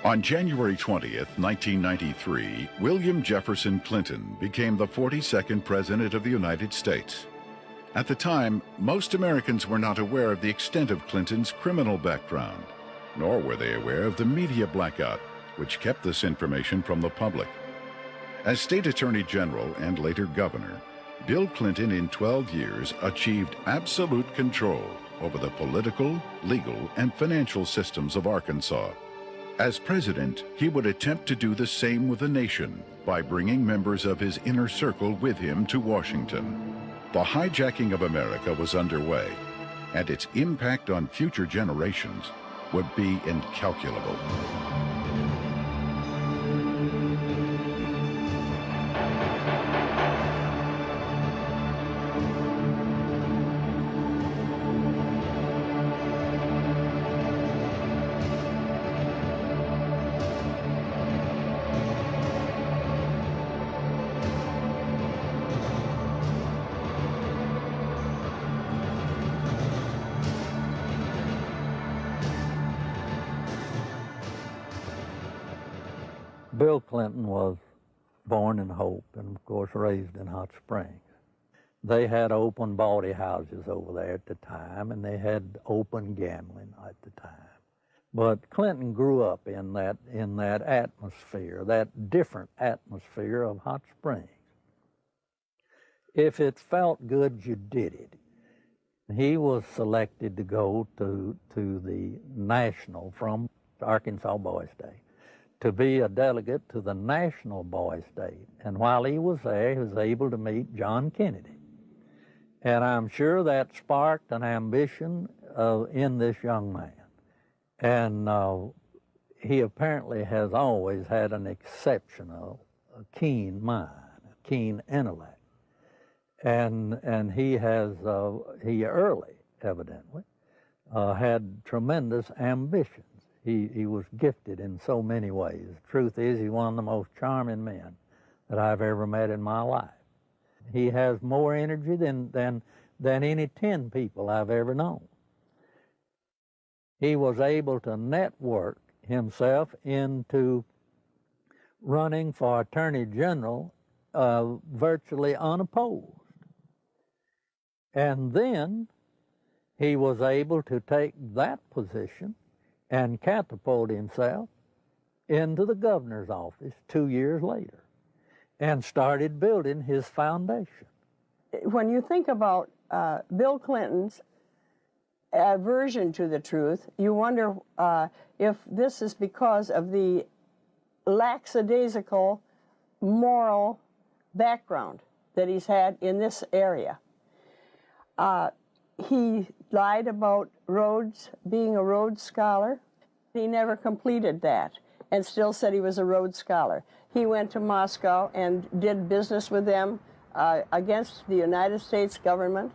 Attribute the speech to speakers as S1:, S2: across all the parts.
S1: On January 20th, 1993, William Jefferson Clinton became the 42nd President of the United States. At the time, most Americans were not aware of the extent of Clinton's criminal background, nor were they aware of the media blackout, which kept this information from the public. As State Attorney General and later Governor, Bill Clinton in 12 years achieved absolute control over the political, legal, and financial systems of Arkansas. As president, he would attempt to do the same with the nation by bringing members of his inner circle with him to Washington. The hijacking of America was underway, and its impact on future generations would be incalculable.
S2: Bill Clinton was born in Hope and, of course, raised in Hot Springs. They had open bawdy houses over there at the time, and they had open gambling at the time. But Clinton grew up in that atmosphere, that different atmosphere of Hot Springs. If it felt good, you did it. He was selected to go to the national from Arkansas Boys Day, to be a delegate to the National Boys Day. And while he was there, he was able to meet John Kennedy. And I'm sure that sparked an ambition in this young man. And he apparently has always had an exceptional, keen mind, a keen intellect. And he early, evidently, had tremendous ambition. He was gifted in so many ways. The truth is, he's one of the most charming men that I've ever met in my life. He has more energy than any 10 people I've ever known. He was able to network himself into running for Attorney General virtually unopposed. And then he was able to take that position and catapult himself into the governor's office 2 years later and started building his foundation.
S3: When you think about Bill Clinton's aversion to the truth, you wonder if this is because of the lackadaisical moral background that he's had in this area. He lied about Rhodes, being a Rhodes Scholar. He never completed that and still said he was a Rhodes Scholar. He went to Moscow and did business with them against the United States government,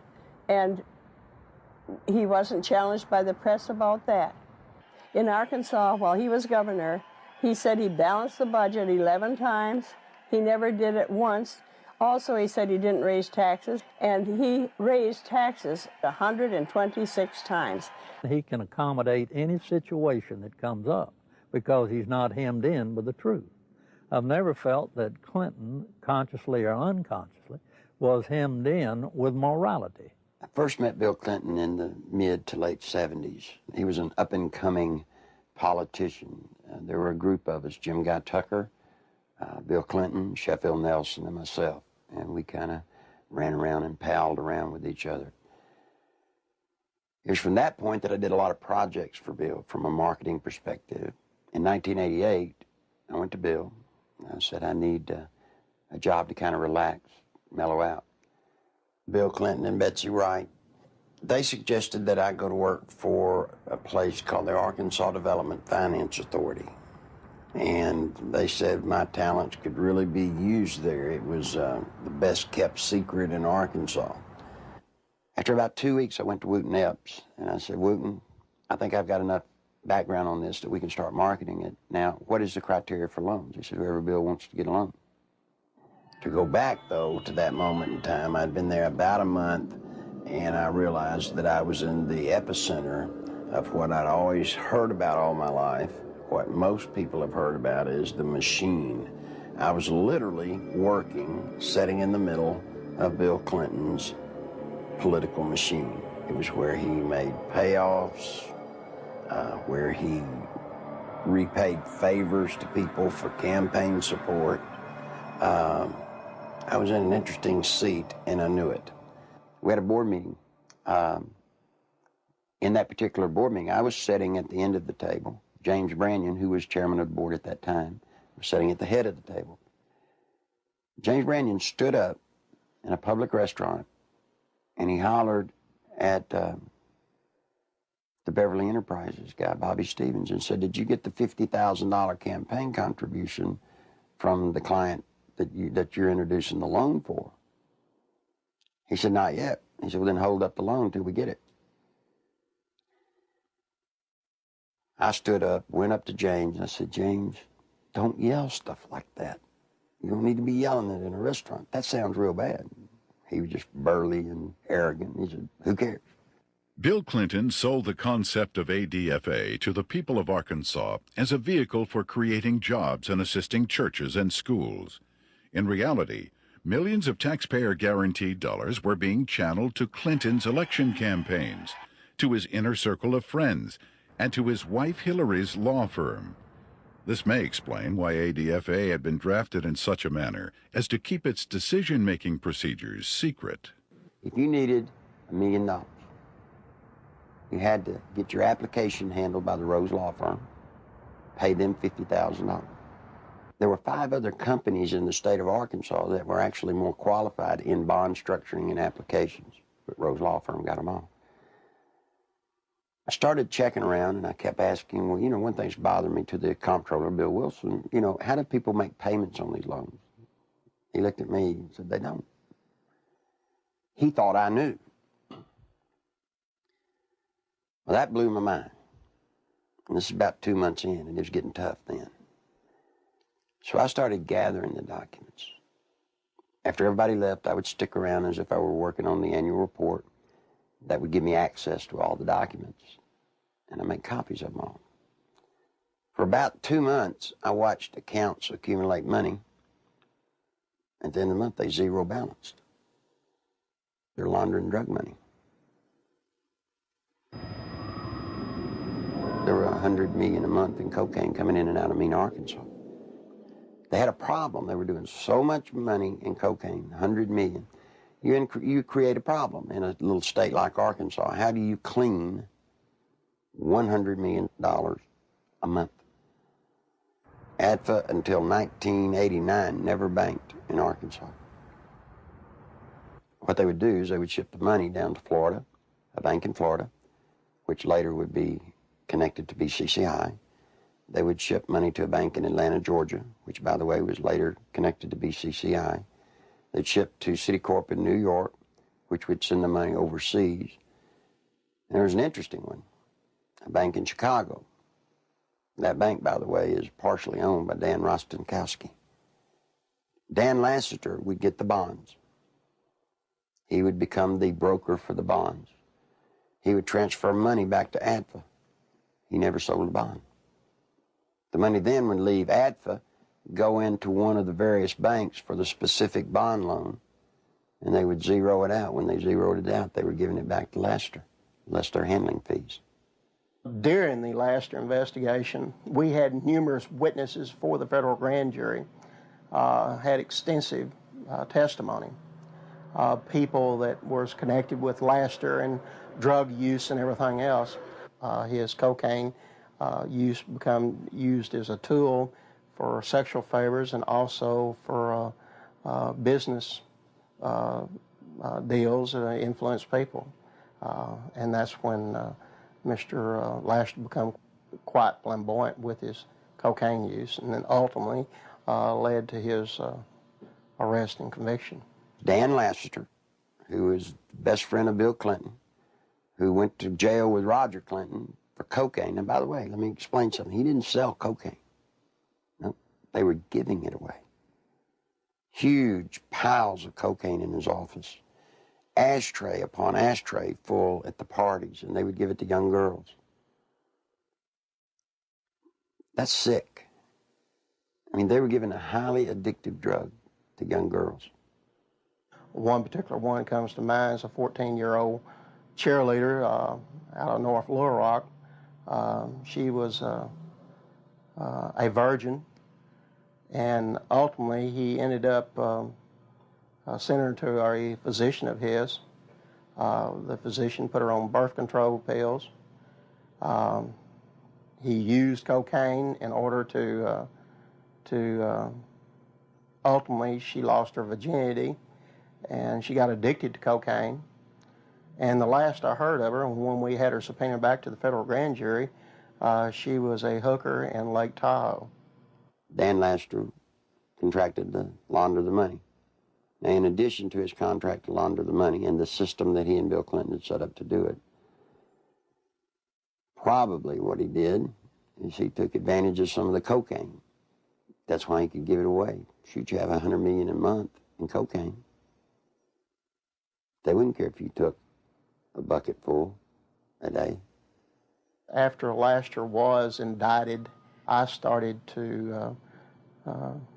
S3: and he wasn't challenged by the press about that. In Arkansas, while he was governor, he said he balanced the budget 11 times. He never did it once. Also, he said he didn't raise taxes, and he raised taxes 126 times.
S2: He can accommodate any situation that comes up because he's not hemmed in with the truth. I've never felt that Clinton, consciously or unconsciously, was hemmed in with morality.
S4: I first met Bill Clinton in the mid to late 70s. He was an up-and-coming politician. There were a group of us, Jim Guy Tucker, Bill Clinton, Sheffield Nelson, and myself. And we kind of ran around and palled around with each other. It was from that point that I did a lot of projects for Bill from a marketing perspective. In 1988, I went to Bill. And I said, I need a job to kind of relax, mellow out. Bill Clinton and Betsy Wright, they suggested that I go to work for a place called the Arkansas Development Finance Authority. And they said my talents could really be used there. It was the best kept secret in Arkansas. After about 2 weeks, I went to Wooten Epps, and I said, Wooten, I think I've got enough background on this that we can start marketing it. Now, what is the criteria for loans? He said, whoever Bill wants to get a loan. To go back, though, to that moment in time, I'd been there about a month, and I realized that I was in the epicenter of what I'd always heard about all my life, What most people have heard about is the machine. I was literally working, sitting in the middle of Bill Clinton's political machine. It was where he made payoffs, where he repaid favors to people for campaign support. I was in an interesting seat, and I knew it. We had a board meeting. In that particular board meeting, I was sitting at the end of the table. James Brannion, who was chairman of the board at that time, was sitting at the head of the table. James Brannion stood up in a public restaurant, and he hollered at the Beverly Enterprises guy, Bobby Stevens, and said, "Did you get the $50,000 campaign contribution from the client that you're introducing the loan for?" He said, "Not yet." He said, "Well, then hold up the loan till we get it." I stood up, went up to James, and I said, "James, don't yell stuff like that. You don't need to be yelling it in a restaurant. That sounds real bad." He was just burly and arrogant. He said, "Who cares?"
S1: Bill Clinton sold the concept of ADFA to the people of Arkansas as a vehicle for creating jobs and assisting churches and schools. In reality, millions of taxpayer-guaranteed dollars were being channeled to Clinton's election campaigns, to his inner circle of friends, and to his wife Hillary's law firm. This may explain why ADFA had been drafted in such a manner as to keep its decision-making procedures secret.
S4: If you needed $1 million, you had to get your application handled by the Rose Law Firm, pay them $50,000. There were 5 other companies in the state of Arkansas that were actually more qualified in bond structuring and applications, but Rose Law Firm got them all. I started checking around, and I kept asking, well, one thing's bothering me, to the comptroller, Bill Wilson, how do people make payments on these loans? He looked at me and said, "They don't." He thought I knew. Well, that blew my mind. And this is about 2 months in, and it was getting tough then. So I started gathering the documents. After everybody left, I would stick around as if I were working on the annual report. That would give me access to all the documents, and I make copies of them all. For about 2 months, I watched accounts accumulate money. At the end of the month, they zero balanced. They're laundering drug money. There were $100 million a month in cocaine coming in and out of Mena, Arkansas. They had a problem. They were doing so much money in cocaine, $100 million. You create a problem in a little state like Arkansas. How do you clean $100 million a month? ADFA, until 1989, never banked in Arkansas. What they would do is they would ship the money down to Florida, a bank in Florida, which later would be connected to BCCI. They would ship money to a bank in Atlanta, Georgia, which, by the way, was later connected to BCCI. They'd ship to Citicorp in New York, which would send the money overseas. And there was an interesting one, a bank in Chicago. That bank, by the way, is partially owned by Dan Rostenkowski. Dan Lassiter would get the bonds. He would become the broker for the bonds. He would transfer money back to ADFA. He never sold a bond. The money then would leave ADFA, go into one of the various banks for the specific bond loan, and they would zero it out. When they zeroed it out, they were giving it back to Lassiter, less their handling fees.
S5: During the Lassiter investigation, we had numerous witnesses for the federal grand jury, had extensive testimony. People that was connected with Lassiter and drug use and everything else. His cocaine use become used as a tool for sexual favors and also for business deals that influence people. And that's when Mr. Lassiter became quite flamboyant with his cocaine use, and then ultimately led to his arrest and conviction.
S4: Dan Lassiter, who is the best friend of Bill Clinton, who went to jail with Roger Clinton for cocaine. And by the way, let me explain something. He didn't sell cocaine. No, they were giving it away. Huge piles of cocaine in his office. Ashtray upon ashtray full at the parties, and they would give it to young girls. That's sick. I mean, they were giving a highly addictive drug to young girls.
S5: One particular one comes to mind is a 14-year-old cheerleader out of North Little Rock. She was a virgin, and ultimately he ended up sending her to a physician of his. The physician put her on birth control pills. He used cocaine in order to ultimately she lost her virginity, and she got addicted to cocaine. And the last I heard of her, when we had her subpoenaed back to the federal grand jury, she was a hooker in Lake Tahoe.
S4: Dan Laster contracted to launder the money. Now, in addition to his contract to launder the money and the system that he and Bill Clinton had set up to do it, probably what he did is he took advantage of some of the cocaine. That's why he could give it away. Shoot, you have $100 million a month in cocaine. They wouldn't care if you took a bucket full a day.
S5: After Laster was indicted, I started to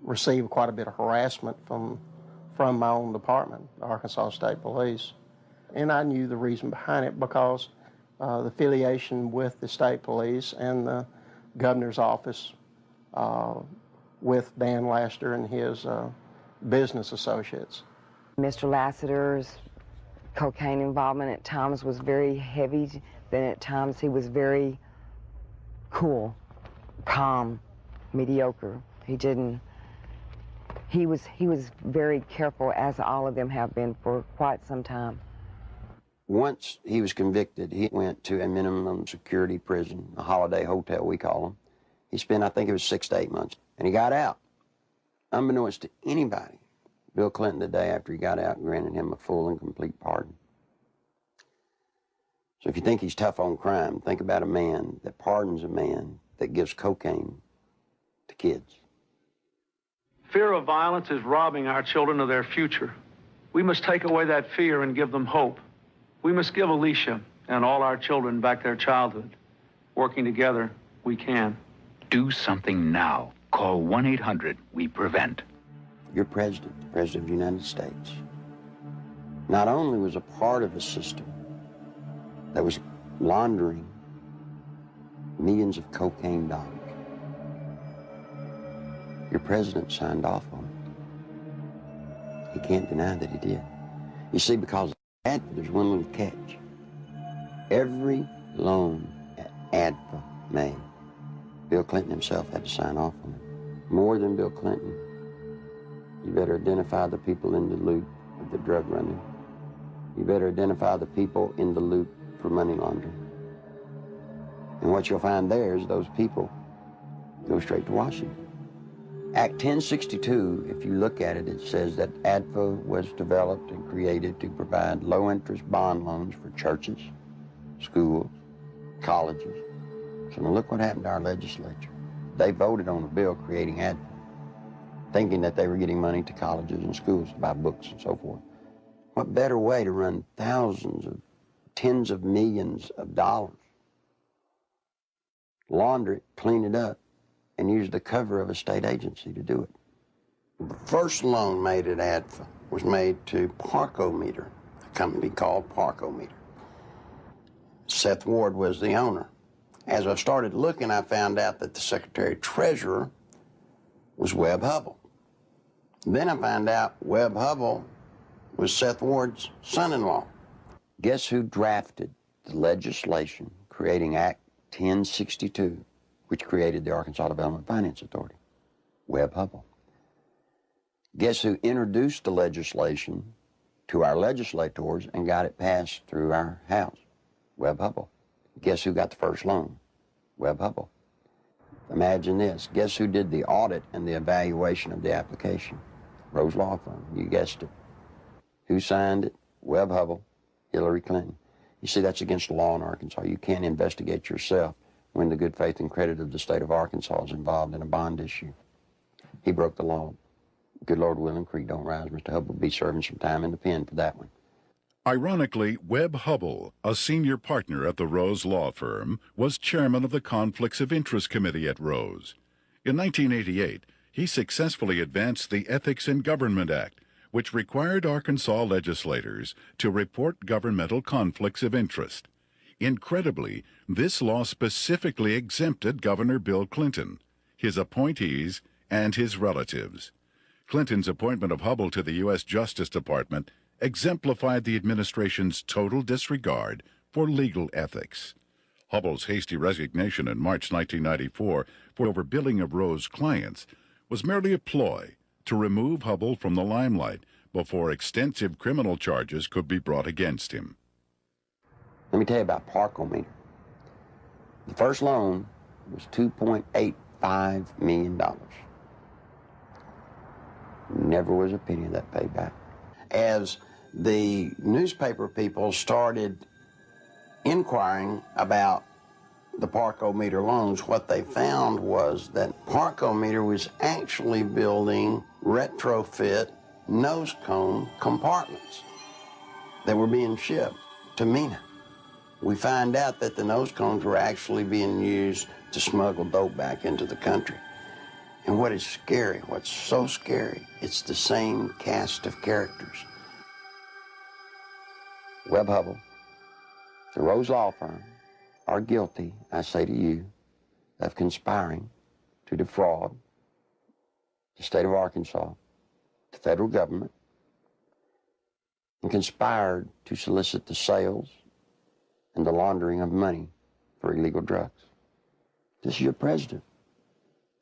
S5: receive quite a bit of harassment from my own department, the Arkansas State Police. And I knew the reason behind it because the affiliation with the state police and the governor's office with Dan Laster and his business associates.
S6: Mr. Lassiter's cocaine involvement at times was very heavy, then at times he was very cool, calm, mediocre. He was very careful, as all of them have been for quite some time.
S4: Once he was convicted, he went to a minimum security prison, a holiday hotel we call them. He spent, I think it was 6 to 8 months, and he got out. Unbeknownst to anybody, Bill Clinton, the day after he got out, granted him a full and complete pardon. So if you think he's tough on crime, think about a man that pardons a man that gives cocaine to kids.
S7: Fear of violence is robbing our children of their future. We must take away that fear and give them hope. We must give Alicia and all our children back their childhood. Working together, we can.
S8: Do something now. Call 1-800-WE-PREVENT.
S4: Your president, the President of the United States, not only was a part of a system that was laundering millions of cocaine dollars, your president signed off on it. He can't deny that he did. You see, because there's one little catch. Every loan ADFA made, Bill Clinton himself had to sign off on it. More than Bill Clinton, you better identify the people in the loop of the drug running. You better identify the people in the loop for money laundering. And what you'll find there is those people go straight to Washington. Act 1062, if you look at it, it says that ADFA was developed and created to provide low-interest bond loans for churches, schools, colleges. So now look what happened to our legislature. They voted on a bill creating ADFA, thinking that they were getting money to colleges and schools to buy books and so forth. What better way to run thousands of, tens of millions of dollars, launder it, clean it up, and use the cover of a state agency to do it. The first loan made at ADFA was made to Parkometer, a company called Parkometer. Seth Ward was the owner. As I started looking, I found out that the Secretary-Treasurer was Webb Hubbell. Then I found out Webb Hubbell was Seth Ward's son-in-law. Guess who drafted the legislation creating Act 1062, which created the Arkansas Development Finance Authority? Webb Hubbell. Guess who introduced the legislation to our legislators and got it passed through our House? Webb Hubbell. Guess who got the first loan? Webb Hubbell. Imagine this. Guess who did the audit and the evaluation of the application? Rose Law Firm. You guessed it. Who signed it? Webb Hubbell, Hillary Clinton. You see, that's against the law in Arkansas. You can't investigate yourself when the good faith and credit of the state of Arkansas is involved in a bond issue. He broke the law. Good Lord willing, creek don't rise. Mr. Hubbell will be serving some time in the pen for that one.
S1: Ironically, Webb Hubbell, a senior partner at the Rose law firm, was chairman of the Conflicts of Interest Committee at Rose. In 1988, he successfully advanced the Ethics in Government Act, which required Arkansas legislators to report governmental conflicts of interest. Incredibly, this law specifically exempted Governor Bill Clinton, his appointees, and his relatives. Clinton's appointment of Hubbell to the U.S. Justice Department exemplified the administration's total disregard for legal ethics. Hubbell's hasty resignation in March 1994 for overbilling of Rose clients was merely a ploy to remove Hubbell from the limelight before extensive criminal charges could be brought against him.
S4: Let me tell you about Parkometer. The first loan was $2.85 million. Never was a penny of that paid back. As the newspaper people started inquiring about the Parkometer loans, what they found was that Parkometer was actually building retrofit nose cone compartments that were being shipped to MENA. We find out that the nose cones were actually being used to smuggle dope back into the country. And what is scary, what's so scary, it's the same cast of characters. Webb Hubbell, the Rose Law Firm, are guilty, I say to you, of conspiring to defraud the state of Arkansas, the federal government, and conspired to solicit the sales and the laundering of money for illegal drugs. This is your president.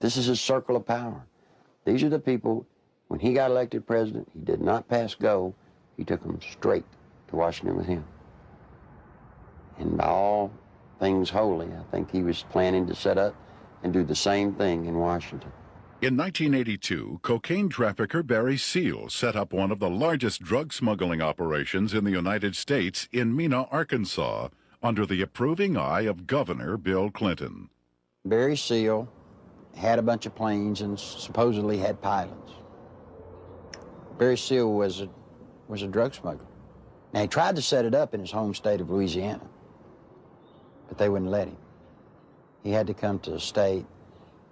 S4: This is his circle of power. These are the people, when he got elected president, he did not pass go. He took them straight to Washington with him. And by all things holy, I think he was planning to set up and do the same thing in Washington.
S1: In 1982, cocaine trafficker Barry Seal set up one of the largest drug smuggling operations in the United States in Mena, Arkansas, under the approving eye of Governor Bill Clinton.
S4: Barry Seal had a bunch of planes and supposedly had pilots. Barry Seal was a drug smuggler. Now, he tried to set it up in his home state of Louisiana, but they wouldn't let him. He had to come to a state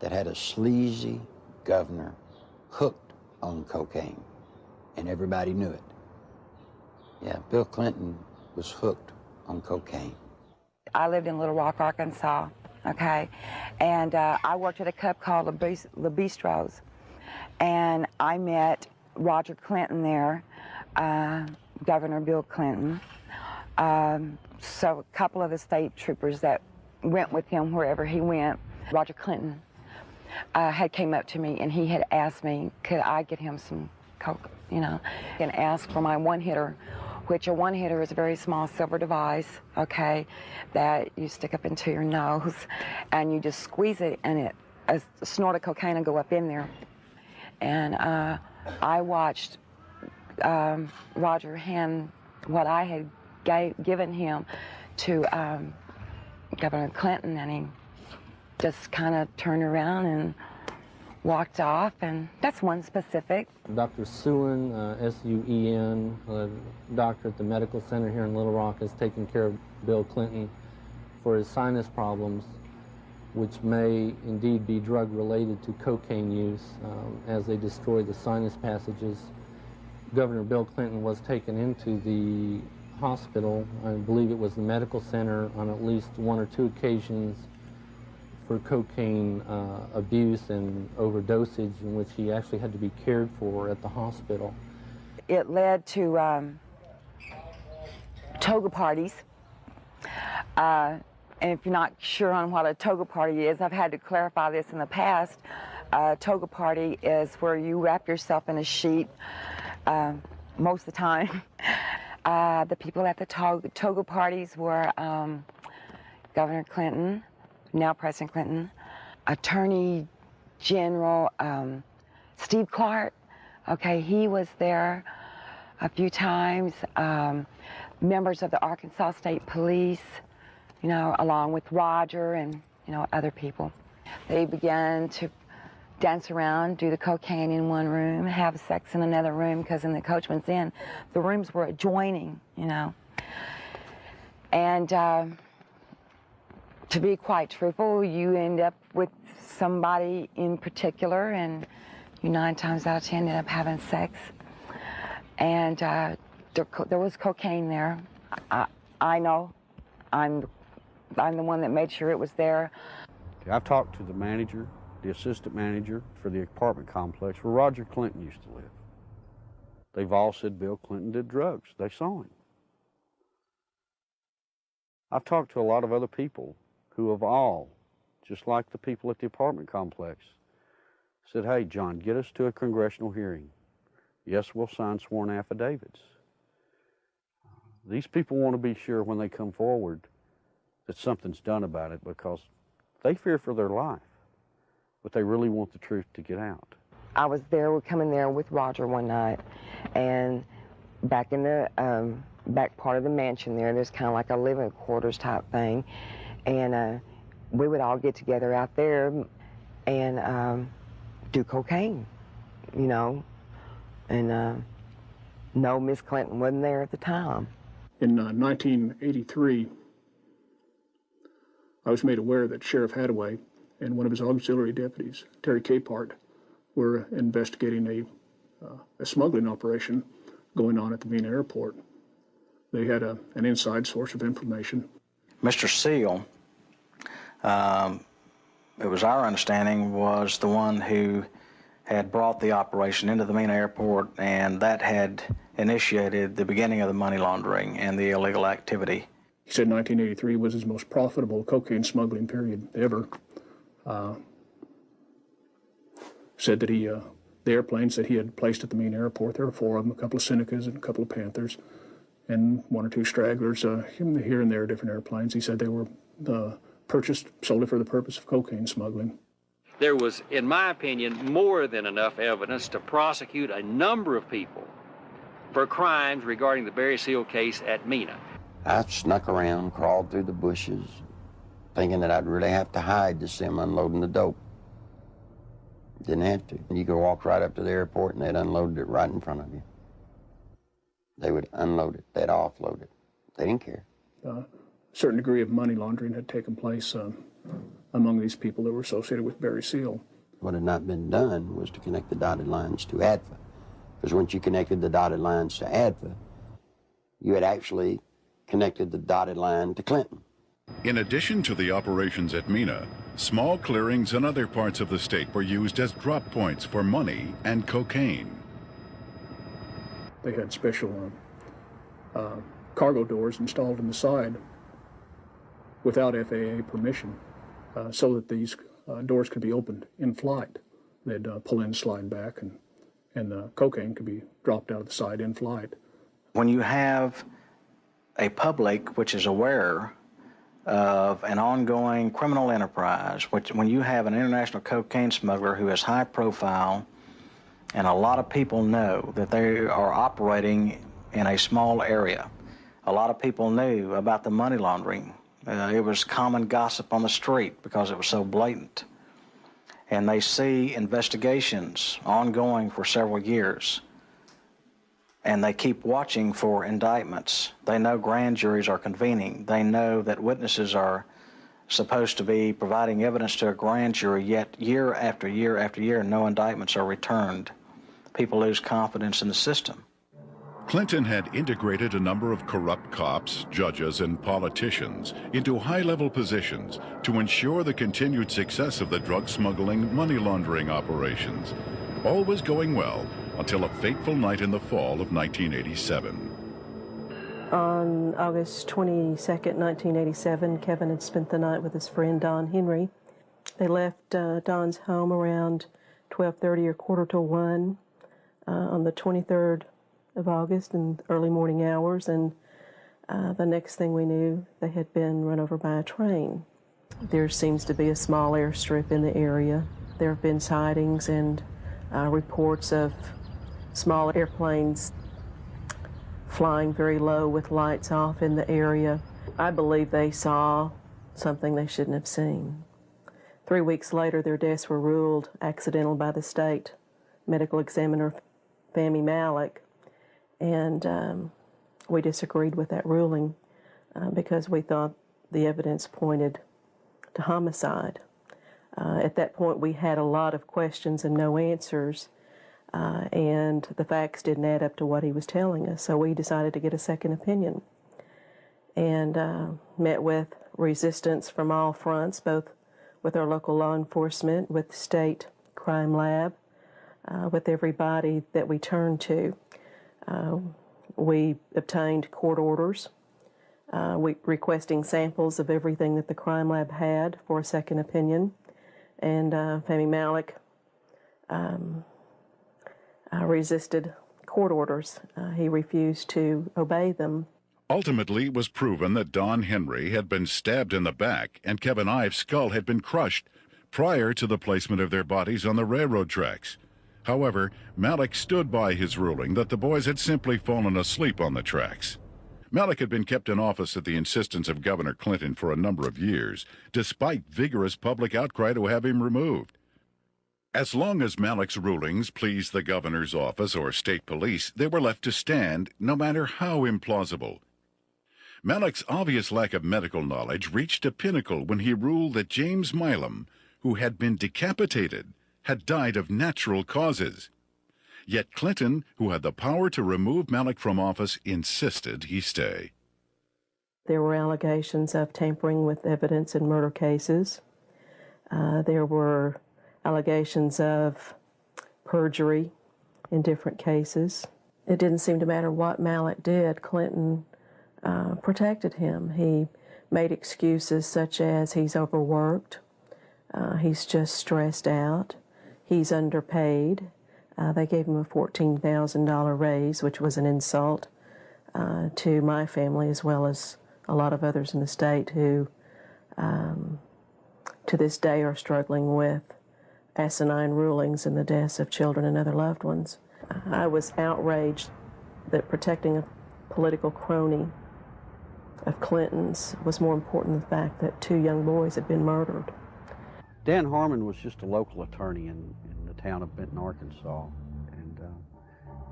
S4: that had a sleazy governor hooked on cocaine, and everybody knew it. Yeah, Bill Clinton was hooked on cocaine.
S6: I lived in Little Rock, Arkansas, okay? And I worked at a club called Le Bistro's, and I met Roger Clinton there, Governor Bill Clinton. So a couple of the state troopers that went with him wherever he went, Roger Clinton had came up to me and he had asked me, could I get him some coke, you know, and asked for my one-hitter, which a one-hitter is a very small silver device, okay, that you stick up into your nose and you just squeeze it and a snort of cocaine will go up in there. And I watched Roger hand what I had given him to Governor Clinton, and he just kind of turned around and walked off, and that's one specific.
S9: Dr. Suen, S-U-E-N, doctor at the medical center here in Little Rock, has taken care of Bill Clinton for his sinus problems, which may indeed be drug-related to cocaine use as they destroy the sinus passages. Governor Bill Clinton was taken into the hospital, I believe it was the medical center, on at least one or two occasions for cocaine abuse and overdosage, in which he actually had to be cared for at the hospital.
S6: It led to toga parties. And if you're not sure on what a toga party is, I've had to clarify this in the past. A toga party is where you wrap yourself in a sheet most of the time. The people at the toga parties were Governor Clinton, now President Clinton, Attorney General Steve Clark. Okay, he was there a few times. Members of the Arkansas State Police, you know, along with Roger and, you know, other people. They began to dance around, do the cocaine in one room, have sex in another room, because in the Coachman's Inn, the rooms were adjoining, you know. And to be quite truthful, you end up with somebody in particular, and you 9 times out of 10 end up having sex. And there was cocaine there. I know. I'm the one that made sure it was there.
S10: I've talked to the manager, the assistant manager for the apartment complex where Roger Clinton used to live. They've all said Bill Clinton did drugs. They saw him. I've talked to a lot of other people who have all, just like the people at the apartment complex, said, hey, John, get us to a congressional hearing. Yes, we'll sign sworn affidavits. These people want to be sure when they come forward that something's done about it, because they fear for their life, but they really want the truth to get out.
S6: I was there, we're coming there with Roger one night, and back in the back part of the mansion there's kind of like a living quarters type thing, and we would all get together out there and do cocaine, you know, and no, Miss Clinton wasn't there at the time.
S11: In 1983, I was made aware that Sheriff Hadaway and one of his auxiliary deputies, Terry Capehart, were investigating a smuggling operation going on at the Mena airport. They had an inside source of information.
S12: Mr. Seal, it was our understanding, was the one who had brought the operation into the Mena airport, and that had initiated the beginning of the money laundering and the illegal activity.
S11: He said 1983 was his most profitable cocaine smuggling period ever. Said that the airplanes that he had placed at the Mena airport, there were 4 of them, a couple of Senecas and a couple of Panthers, and 1 or 2 stragglers here and there, different airplanes. He said they were purchased solely for the purpose of cocaine smuggling.
S13: There was, in my opinion, more than enough evidence to prosecute a number of people for crimes regarding the Barry Seal case at Mena.
S4: I snuck around, crawled through the bushes, thinking that I'd really have to hide to see them unloading the dope. Didn't have to. You could walk right up to the airport and they'd unload it right in front of you. They would unload it, they'd offload it. They didn't care.
S11: A certain degree of money laundering had taken place among these people that were associated with Barry Seal.
S4: What had not been done was to connect the dotted lines to ADFA. Because once you connected the dotted lines to ADFA, you had actually connected the dotted line to Clinton.
S1: In addition to the operations at Mena, small clearings in other parts of the state were used as drop points for money and cocaine.
S11: They had special cargo doors installed in the side without FAA permission, so that these doors could be opened in flight. They'd pull in, slide back, and the cocaine could be dropped out of the side in flight.
S12: When you have a public which is aware of an ongoing criminal enterprise, when you have an international cocaine smuggler who is high profile, and a lot of people know that they are operating in a small area. A lot of people knew about the money laundering. It was common gossip on the street because it was so blatant. And they see investigations ongoing for several years. And they keep watching for indictments. They know grand juries are convening. They know that witnesses are supposed to be providing evidence to a grand jury, yet year after year after year, no indictments are returned. People lose confidence in the system.
S1: Clinton had integrated a number of corrupt cops, judges, and politicians into high-level positions to ensure the continued success of the drug smuggling, money laundering operations. All was going well until a fateful night in the fall of 1987.
S14: On August 22nd, 1987, Kevin had spent the night with his friend Don Henry. They left Don's home around 12:30 or 1:45 on the 23rd of August in early morning hours, and the next thing we knew, they had been run over by a train. There seems to be a small airstrip in the area. There have been sightings and reports of small airplanes flying very low with lights off in the area. I believe they saw something they shouldn't have seen. 3 weeks later, their deaths were ruled accidental by the state medical examiner, Fahmy Malek, and we disagreed with that ruling because we thought the evidence pointed to homicide. At that point, we had a lot of questions and no answers, and the facts didn't add up to what he was telling us, so we decided to get a second opinion and met with resistance from all fronts, both with our local law enforcement, with the state crime lab, with everybody that we turned to. We obtained court orders requesting samples of everything that the crime lab had for a second opinion, and Fahmy Malek resisted court orders. He refused to obey them.
S1: Ultimately, it was proven that Don Henry had been stabbed in the back and Kevin Ives' skull had been crushed prior to the placement of their bodies on the railroad tracks. However, Malek stood by his ruling that the boys had simply fallen asleep on the tracks. Malek had been kept in office at the insistence of Governor Clinton for a number of years, despite vigorous public outcry to have him removed. As long as Malek's rulings pleased the governor's office or state police, they were left to stand, no matter how implausible. Malek's obvious lack of medical knowledge reached a pinnacle when he ruled that James Milam, who had been decapitated, had died of natural causes. Yet Clinton, who had the power to remove Malek from office, insisted he stay.
S14: There were allegations of tampering with evidence in murder cases. There were allegations of perjury in different cases. It didn't seem to matter what Malek did. Clinton protected him. He made excuses such as he's overworked, he's just stressed out, he's underpaid. They gave him a $14,000 raise, which was an insult to my family as well as a lot of others in the state who to this day are struggling with asinine rulings in the deaths of children and other loved ones. I was outraged that protecting a political crony of Clinton's was more important than the fact that 2 young boys had been murdered.
S10: Dan Harmon was just a local attorney in the town of Benton, Arkansas. And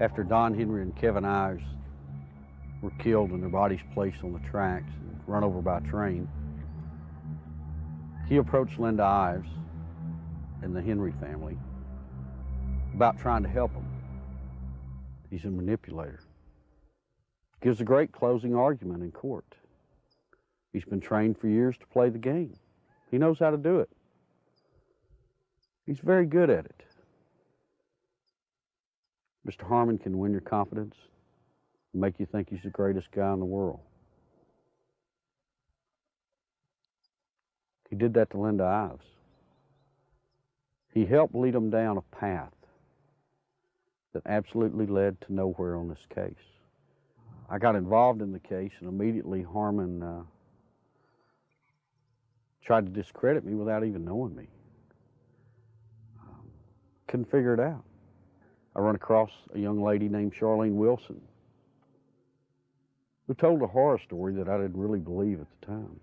S10: after Don Henry and Kevin Ives were killed and their bodies placed on the tracks and run over by a train, he approached Linda Ives and the Henry family about trying to help them. He's a manipulator. Gives a great closing argument in court. He's been trained for years to play the game. He knows how to do it. He's very good at it. Mr. Harmon can win your confidence and make you think he's the greatest guy in the world. He did that to Linda Ives. He helped lead them down a path that absolutely led to nowhere on this case. I got involved in the case, and immediately Harmon tried to discredit me without even knowing me. Couldn't figure it out. I run across a young lady named Charlene Wilson who told a horror story that I didn't really believe at the time.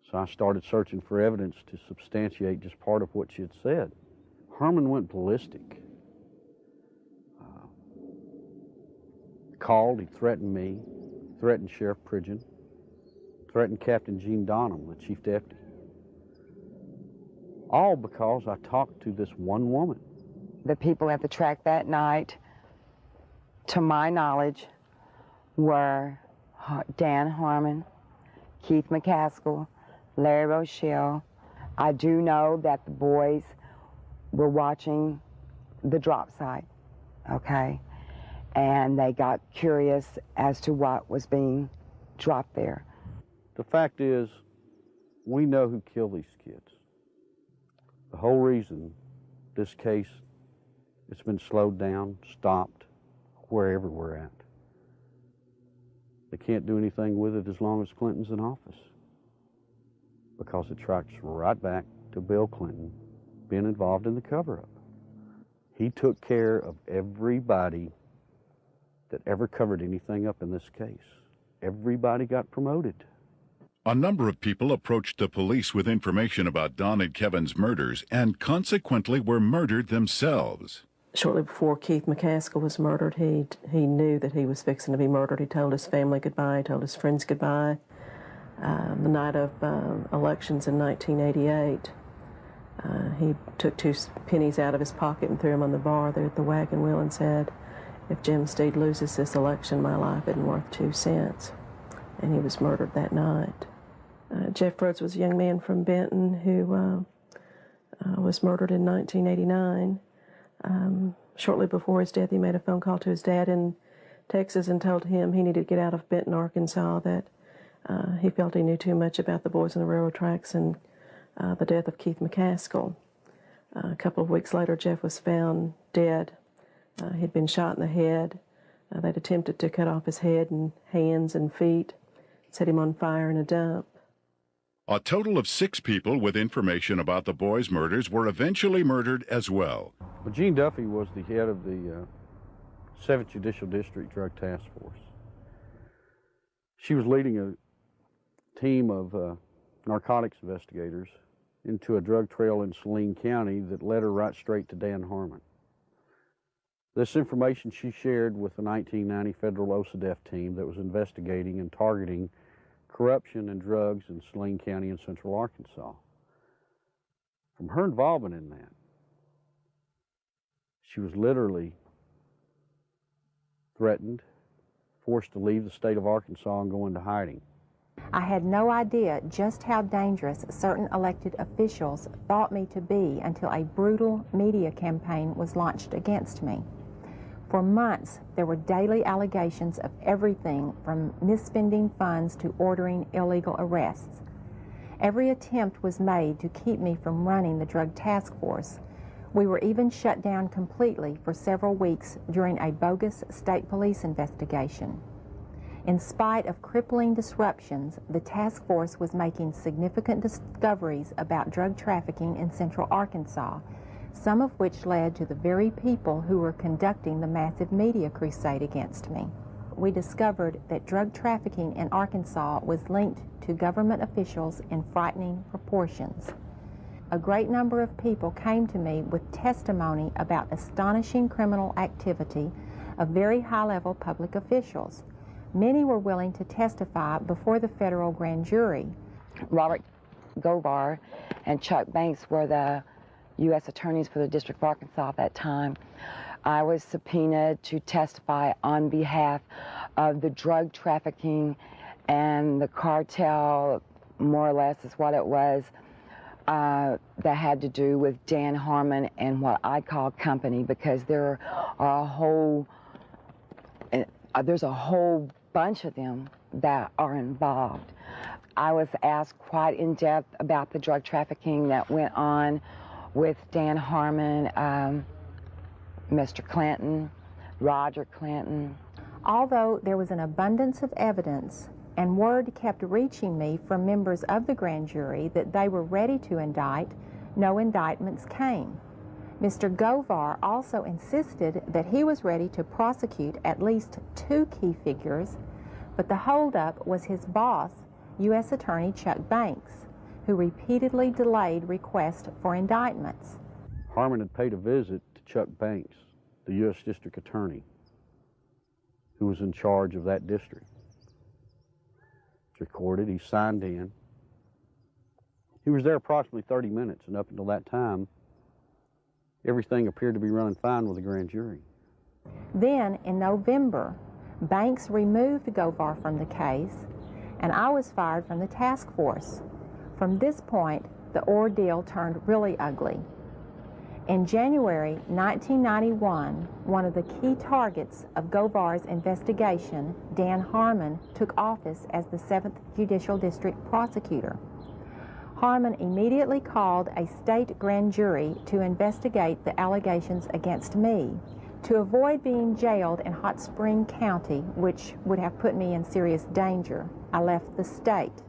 S10: So I started searching for evidence to substantiate just part of what she had said. Harmon went ballistic. Called, he threatened me, threatened Sheriff Pridgeon, threatened Captain Gene Donham, the chief deputy. All because I talked to this one woman.
S6: The people at the track that night, to my knowledge, were Dan Harmon, Keith McCaskill, Larry Rochelle. I do know that the boys were watching the drop site, okay? And they got curious as to what was being dropped there.
S10: The fact is, we know who killed these kids. The whole reason this case has been slowed down, stopped, wherever we're at. They can't do anything with it as long as Clinton's in office, because it tracks right back to Bill Clinton being involved in the cover-up. He took care of everybody that ever covered anything up in this case. Everybody got promoted.
S1: A number of people approached the police with information about Don and Kevin's murders and consequently were murdered themselves.
S14: Shortly before Keith McCaskill was murdered, he knew that he was fixing to be murdered. He told his family goodbye, told his friends goodbye. The night of elections in 1988, he took 2 pennies out of his pocket and threw them on the bar there at the Wagon Wheel and said, "If Jim Steed loses this election, my life isn't worth 2 cents." And he was murdered that night. Jeff Rhodes was a young man from Benton who was murdered in 1989. Shortly before his death, he made a phone call to his dad in Texas and told him he needed to get out of Benton, Arkansas, that he felt he knew too much about the boys on the railroad tracks and the death of Keith McCaskill. A couple of weeks later, Jeff was found dead. He'd been shot in the head. They'd attempted to cut off his head and hands and feet, set him on fire in a dump.
S1: A total of 6 people with information about the boys' murders were eventually murdered as well.
S10: Well, Jean Duffy was the head of the 7th Judicial District Drug Task Force. She was leading a team of narcotics investigators into a drug trail in Saline County that led her right straight to Dan Harmon. This information she shared with the 1990 federal OCDETF team that was investigating and targeting corruption and drugs in Saline County in central Arkansas. From her involvement in that, she was literally threatened, forced to leave the state of Arkansas and go into hiding.
S15: I had no idea just how dangerous certain elected officials thought me to be until a brutal media campaign was launched against me. For months, there were daily allegations of everything from misspending funds to ordering illegal arrests. Every attempt was made to keep me from running the drug task force. We were even shut down completely for several weeks during a bogus state police investigation. In spite of crippling disruptions, the task force was making significant discoveries about drug trafficking in central Arkansas, some of which led to the very people who were conducting the massive media crusade against me. We discovered that drug trafficking in Arkansas was linked to government officials in frightening proportions. A great number of people came to me with testimony about astonishing criminal activity of very high-level public officials. Many were willing to testify before the federal grand jury.
S6: Robert Govar and Chuck Banks were the U.S. attorneys for the District of Arkansas at that time. I was subpoenaed to testify on behalf of the drug trafficking and the cartel, more or less is what it was, that had to do with Dan Harmon and what I call company, because there are there's a whole bunch of them that are involved. I was asked quite in depth about the drug trafficking that went on with Dan Harmon, Mr. Clinton, Roger Clinton.
S15: Although there was an abundance of evidence and word kept reaching me from members of the grand jury that they were ready to indict, no indictments came. Mr. Govar also insisted that he was ready to prosecute at least 2 key figures, but the holdup was his boss, U.S. Attorney Chuck Banks, who repeatedly delayed requests for indictments.
S10: Harmon had paid a visit to Chuck Banks, the U.S. District Attorney, who was in charge of that district. It's recorded, he signed in. He was there approximately 30 minutes, and up until that time, everything appeared to be running fine with the grand jury.
S15: Then, in November, Banks removed Govar from the case, and I was fired from the task force. From this point, the ordeal turned really ugly. In January 1991, one of the key targets of Govar's investigation, Dan Harmon, took office as the 7th Judicial District Prosecutor. Harmon immediately called a state grand jury to investigate the allegations against me. To avoid being jailed in Hot Spring County, which would have put me in serious danger, I left the state.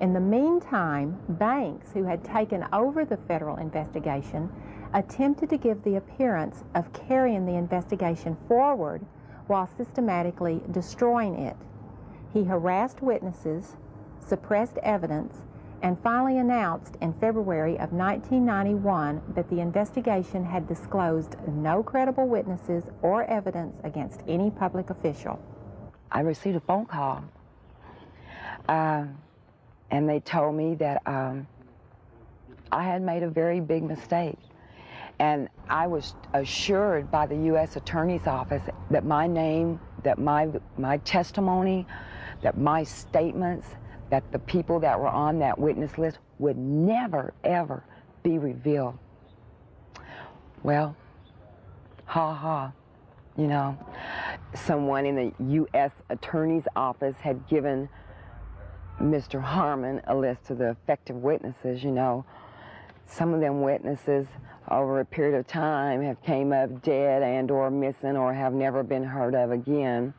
S15: In the meantime, Banks, who had taken over the federal investigation, attempted to give the appearance of carrying the investigation forward while systematically destroying it. He harassed witnesses, suppressed evidence, and finally announced in February of 1991 that the investigation had disclosed no credible witnesses or evidence against any public official.
S6: I received a phone call, and they told me that I had made a very big mistake. And I was assured by the U.S. Attorney's Office that my name, that my testimony, that my statements, that the people that were on that witness list would never, ever be revealed. Well, ha ha, you know. Someone in the U.S. Attorney's Office had given Mr. Harmon a list of the effective witnesses, you know. Some of them witnesses over a period of time have came up dead and or missing or have never been heard of again.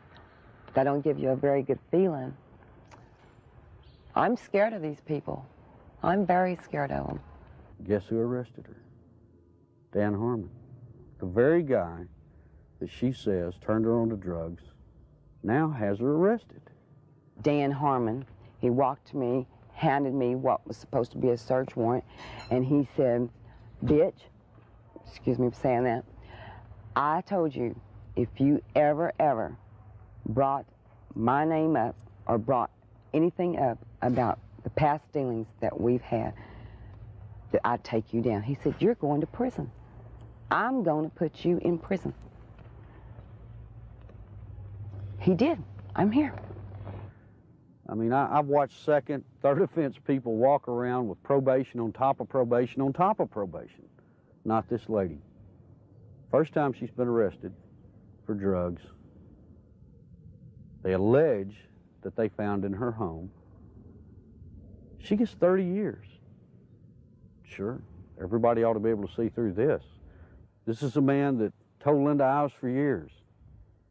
S6: That don't give you a very good feeling. I'm scared of these people. I'm very scared of them.
S10: Guess who arrested her? Dan Harmon. The very guy that she says turned her on to drugs now has her arrested.
S6: Dan Harmon, he walked to me, handed me what was supposed to be a search warrant, and he said, "Bitch," excuse me for saying that, "I told you if you ever brought my name up or brought anything up about the past dealings that we've had, that I'd take you down." He said, "You're going to prison. I'm going to put you in prison." He did. I'm here.
S10: I mean, I've watched second, third offense people walk around with probation on top of probation on top of probation. Not this lady. First time she's been arrested for drugs. They allege that they found in her home. She gets 30 years. Sure, everybody ought to be able to see through this. This is a man that told Linda Ives for years,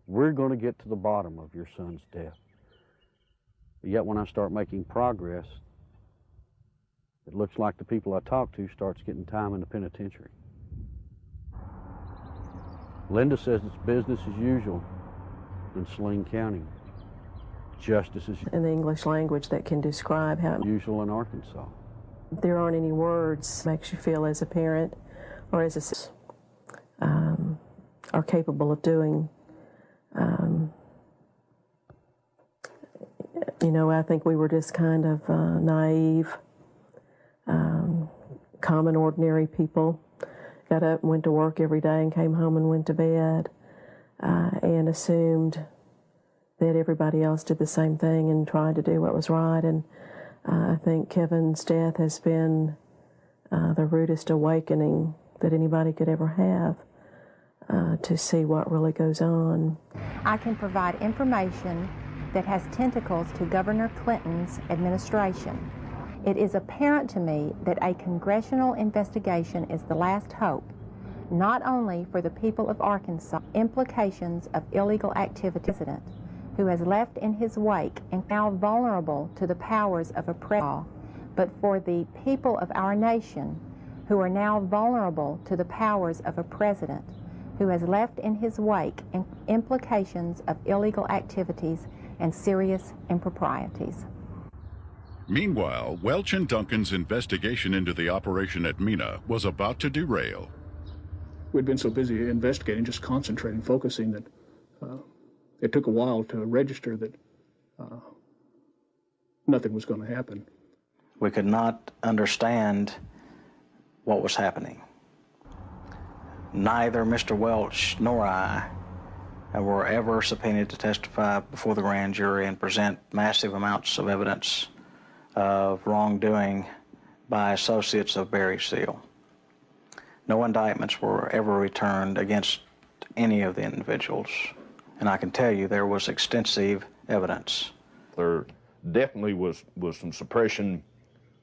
S10: "We're going to get to the bottom of your son's death." But yet when I start making progress, it looks like the people I talk to starts getting time in the penitentiary. Linda says it's business as usual in Saline County. Justice as
S14: in the English language that can describe how
S10: usual in Arkansas.
S14: There aren't any words that makes you feel as a parent or as a are capable of doing. You know, I think we were just kind of naive, common, ordinary people. Got up and went to work every day and came home and went to bed and assumed that everybody else did the same thing and tried to do what was right. And I think Kevin's death has been the rudest awakening that anybody could ever have to see what really goes on.
S15: I can provide information that has tentacles to Governor Clinton's administration. It is apparent to me that a congressional investigation is the last hope, not only for the people of Arkansas, implications of illegal activity, who has left in his wake and now vulnerable to the powers of oppression, but for the people of our nation who are now vulnerable to the powers of a president who has left in his wake and implications of illegal activities and serious improprieties.
S1: Meanwhile, Welch and Duncan's investigation into the operation at Mina was about to derail.
S11: We'd been so busy investigating, just concentrating, focusing, that it took a while to register that nothing was going to happen.
S12: We could not understand what was happening. Neither Mr. Welch nor I were ever subpoenaed to testify before the grand jury and present massive amounts of evidence of wrongdoing by associates of Barry Seal. No indictments were ever returned against any of the individuals, and I can tell you there was extensive evidence.
S16: There definitely was some suppression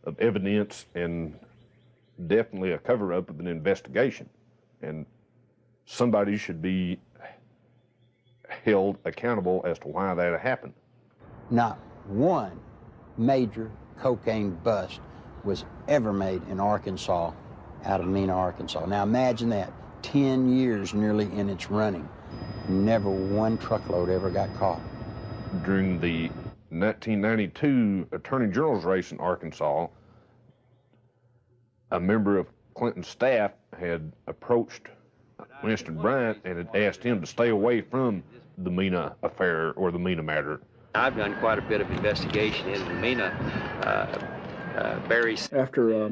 S16: of evidence and definitely a cover-up of an investigation, and somebody should be held accountable as to why that happened.
S4: Not one major cocaine bust was ever made in Arkansas out of Mina, Arkansas. Now imagine that, 10 years nearly in its running. Never one truckload ever got caught.
S16: During the In 1992 Attorney General's race in Arkansas, a member of Clinton's staff had approached Winston Bryant and had asked him to stay away from the Mena affair or the Mena matter.
S13: I've done quite a bit of investigation into the Mena.
S11: After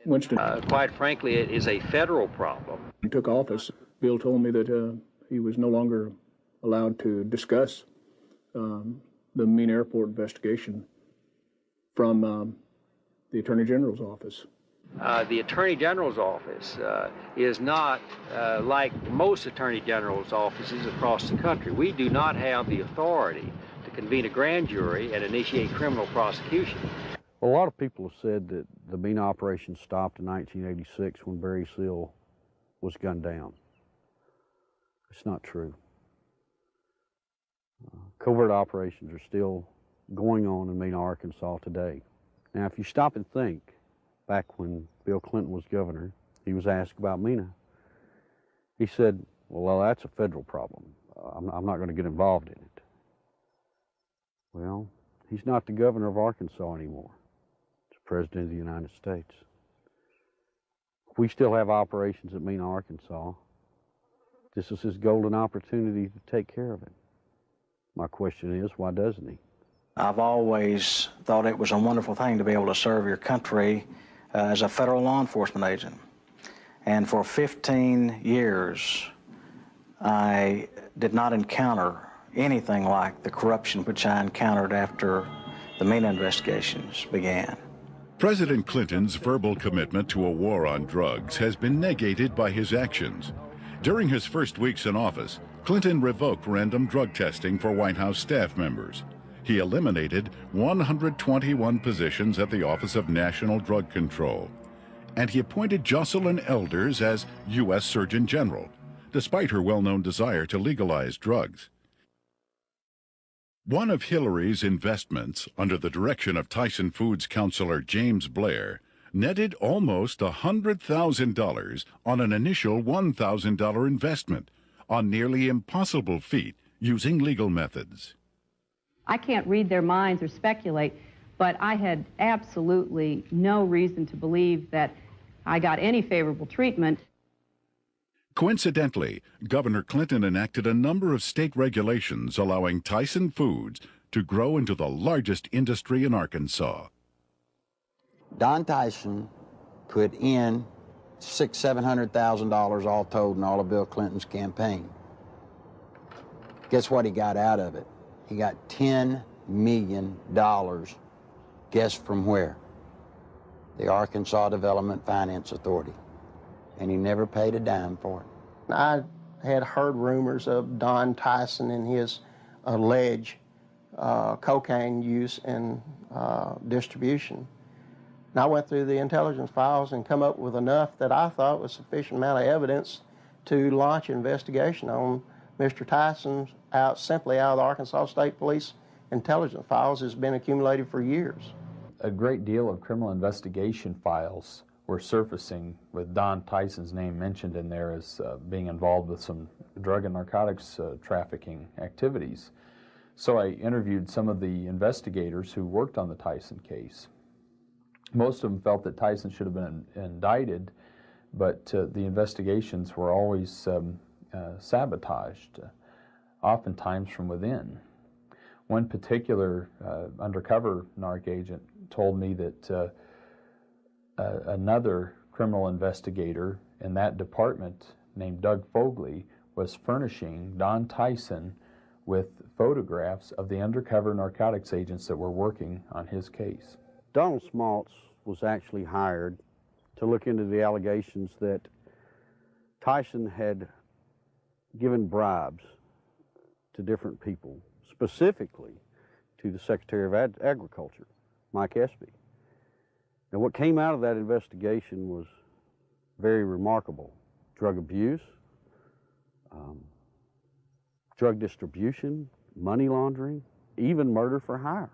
S11: Winston,
S13: quite frankly, it is a federal problem.
S11: He took office. Bill told me that he was no longer allowed to discuss the Mena Airport investigation from the Attorney General's office.
S13: The Attorney General's office is not like most Attorney General's offices across the country. We do not have the authority to convene a grand jury and initiate criminal prosecution.
S10: A lot of people have said that the Mena operation stopped in 1986 when Barry Seal was gunned down. It's not true. Covert operations are still going on in Mena, Arkansas today. Now, if you stop and think, back when Bill Clinton was governor, he was asked about Mena. He said, well, that's a federal problem. I'm not going to get involved in it. Well, he's not the governor of Arkansas anymore. He's the President of the United States. We still have operations at Mena, Arkansas. This is his golden opportunity to take care of it. My question is, why doesn't he?
S12: I've always thought it was a wonderful thing to be able to serve your country as a federal law enforcement agent. And for 15 years, I did not encounter anything like the corruption which I encountered after the Mena investigations began.
S1: President Clinton's verbal commitment to a war on drugs has been negated by his actions. During his first weeks in office, Clinton revoked random drug testing for White House staff members. He eliminated 121 positions at the Office of National Drug Control. And he appointed Jocelyn Elders as U.S. Surgeon General, despite her well-known desire to legalize drugs. One of Hillary's investments, under the direction of Tyson Foods counselor James Blair, netted almost $100,000 on an initial $1,000 investment, a nearly impossible feat using legal methods.
S17: I can't read their minds or speculate, but I had absolutely no reason to believe that I got any favorable treatment.
S1: Coincidentally, Governor Clinton enacted a number of state regulations allowing Tyson Foods to grow into the largest industry in Arkansas.
S4: Don Tyson put in $600,000-700,000 all told in all of Bill Clinton's campaign. Guess what he got out of it? He got $10 million. Guess from where? The Arkansas Development Finance Authority. And he never paid a dime for it.
S5: I had heard rumors of Don Tyson and his alleged cocaine use and distribution. And I went through the intelligence files and come up with enough that I thought was sufficient amount of evidence to launch an investigation on Mr. Tyson simply out of the Arkansas State Police intelligence files has been accumulated for years.
S18: A great deal of criminal investigation files were surfacing with Don Tyson's name mentioned in there as being involved with some drug and narcotics trafficking activities. So I interviewed some of the investigators who worked on the Tyson case. Most of them felt that Tyson should have been indicted, but the investigations were always sabotaged, oftentimes from within. One particular undercover narc agent told me that another criminal investigator in that department named Doug Fogley was furnishing Don Tyson with photographs of the undercover narcotics agents that were working on his case.
S10: Donald Smaltz was actually hired to look into the allegations that Tyson had given bribes to different people, specifically to the Secretary of Agriculture, Mike Espy. And what came out of that investigation was very remarkable. Drug abuse, drug distribution, money laundering, even murder for hire.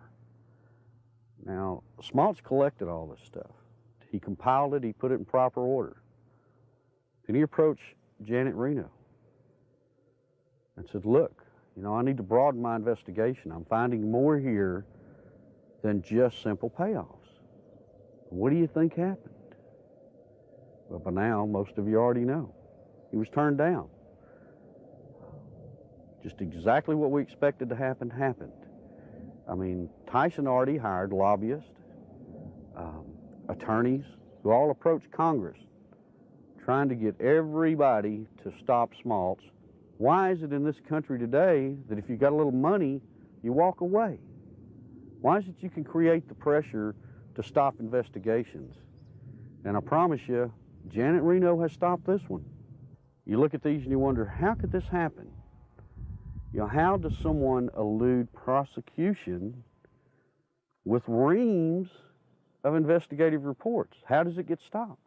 S10: Now, Smaltz collected all this stuff. He compiled it, he put it in proper order. And he approached Janet Reno and said, look, You know, I need to broaden my investigation. I'm finding more here than just simple payoffs. What do you think happened? Well, by now, most of you already know. He was turned down. Just exactly what we expected to happen happened. I mean, Tyson already hired lobbyists, attorneys, who all approached Congress trying to get everybody to stop smalts. Why is it in this country today that if you got a little money, you walk away? Why is it you can create the pressure to stop investigations? And I promise you, Janet Reno has stopped this one. You look at these and you wonder, how could this happen? You know, how does someone elude prosecution with reams of investigative reports? How does it get stopped?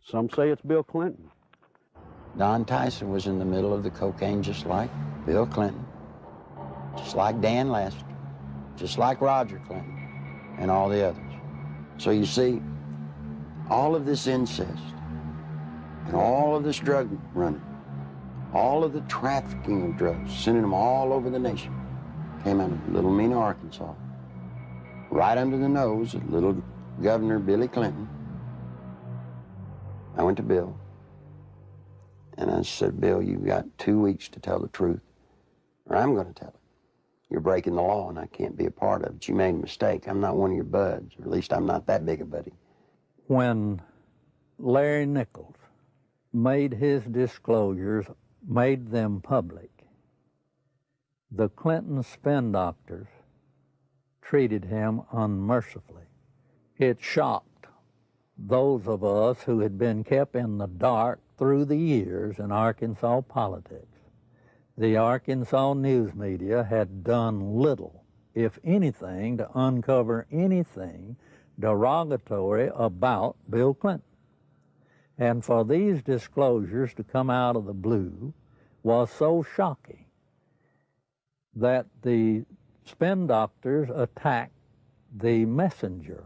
S10: Some say it's Bill Clinton.
S4: Don Tyson was in the middle of the cocaine just like Bill Clinton, just like Dan Lester, just like Roger Clinton, and all the others. So you see, all of this incest and all of this drug running, all of the trafficking of drugs, sending them all over the nation, came out of Little Mena, Arkansas, right under the nose of little Governor Billy Clinton. I went to Bill, and I said, Bill, you've got 2 weeks to tell the truth, or I'm going to tell it. You're breaking the law, and I can't be a part of it. You made a mistake. I'm not one of your buds, or at least I'm not that big a buddy.
S2: When Larry Nichols made his disclosures, made them public, the Clinton spin doctors treated him unmercifully. It shocked those of us who had been kept in the dark through the years in Arkansas politics. The Arkansas news media had done little, if anything, to uncover anything derogatory about Bill Clinton. And for these disclosures to come out of the blue was so shocking that the spin doctors attacked the messenger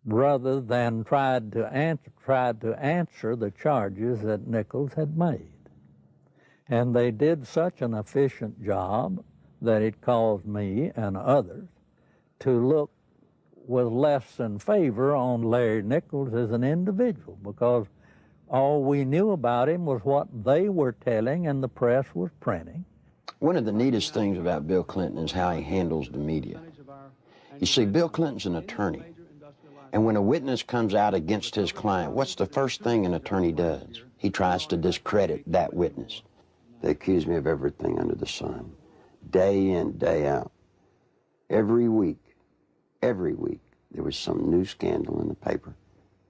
S2: rather than tried to answer the charges that Nichols had made. And they did such an efficient job that it caused me and others to look with less than favor on Larry Nichols as an individual, because all we knew about him was what they were telling and the press was printing.
S4: One of the neatest things about Bill Clinton is how he handles the media. You see, Bill Clinton's an attorney, and when a witness comes out against his client, what's the first thing an attorney does? He tries to discredit that witness. They accuse me of everything under the sun, day in, day out. Every week, there was some new scandal in the paper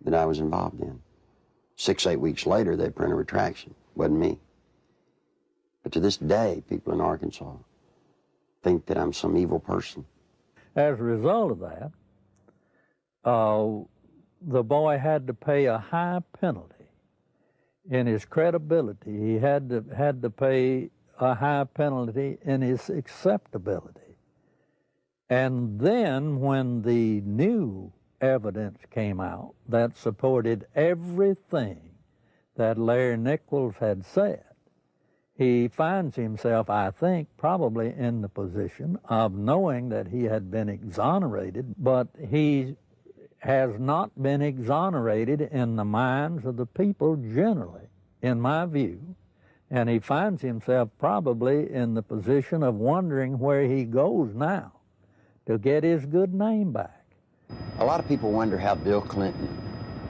S4: that I was involved in. 6, 8 weeks later, they print a retraction. Wasn't me. But to this day, people in Arkansas think that I'm some evil person.
S2: As a result of that, the boy had to pay a high penalty. In his credibility, he had to pay a high penalty in his acceptability. And then when the new evidence came out that supported everything that Larry Nichols had said, he finds himself, I think, probably in the position of knowing that he had been exonerated, but he has not been exonerated in the minds of the people generally, in my view. And he finds himself probably in the position of wondering where he goes now to get his good name back.
S4: A lot of people wonder how Bill Clinton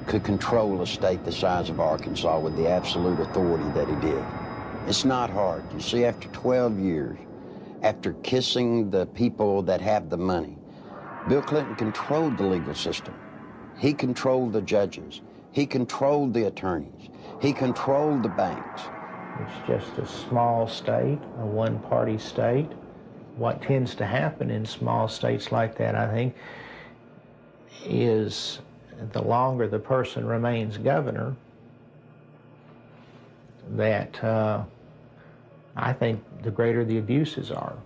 S4: could control a state the size of Arkansas with the absolute authority that he did. It's not hard. You see, after 12 years, after kissing the people that have the money, Bill Clinton controlled the legal system. He controlled the judges. He controlled the attorneys. He controlled the banks.
S19: It's just a small state, a one-party state. What tends to happen in small states like that, I think, is the longer the person remains governor, that I think the greater the abuses are.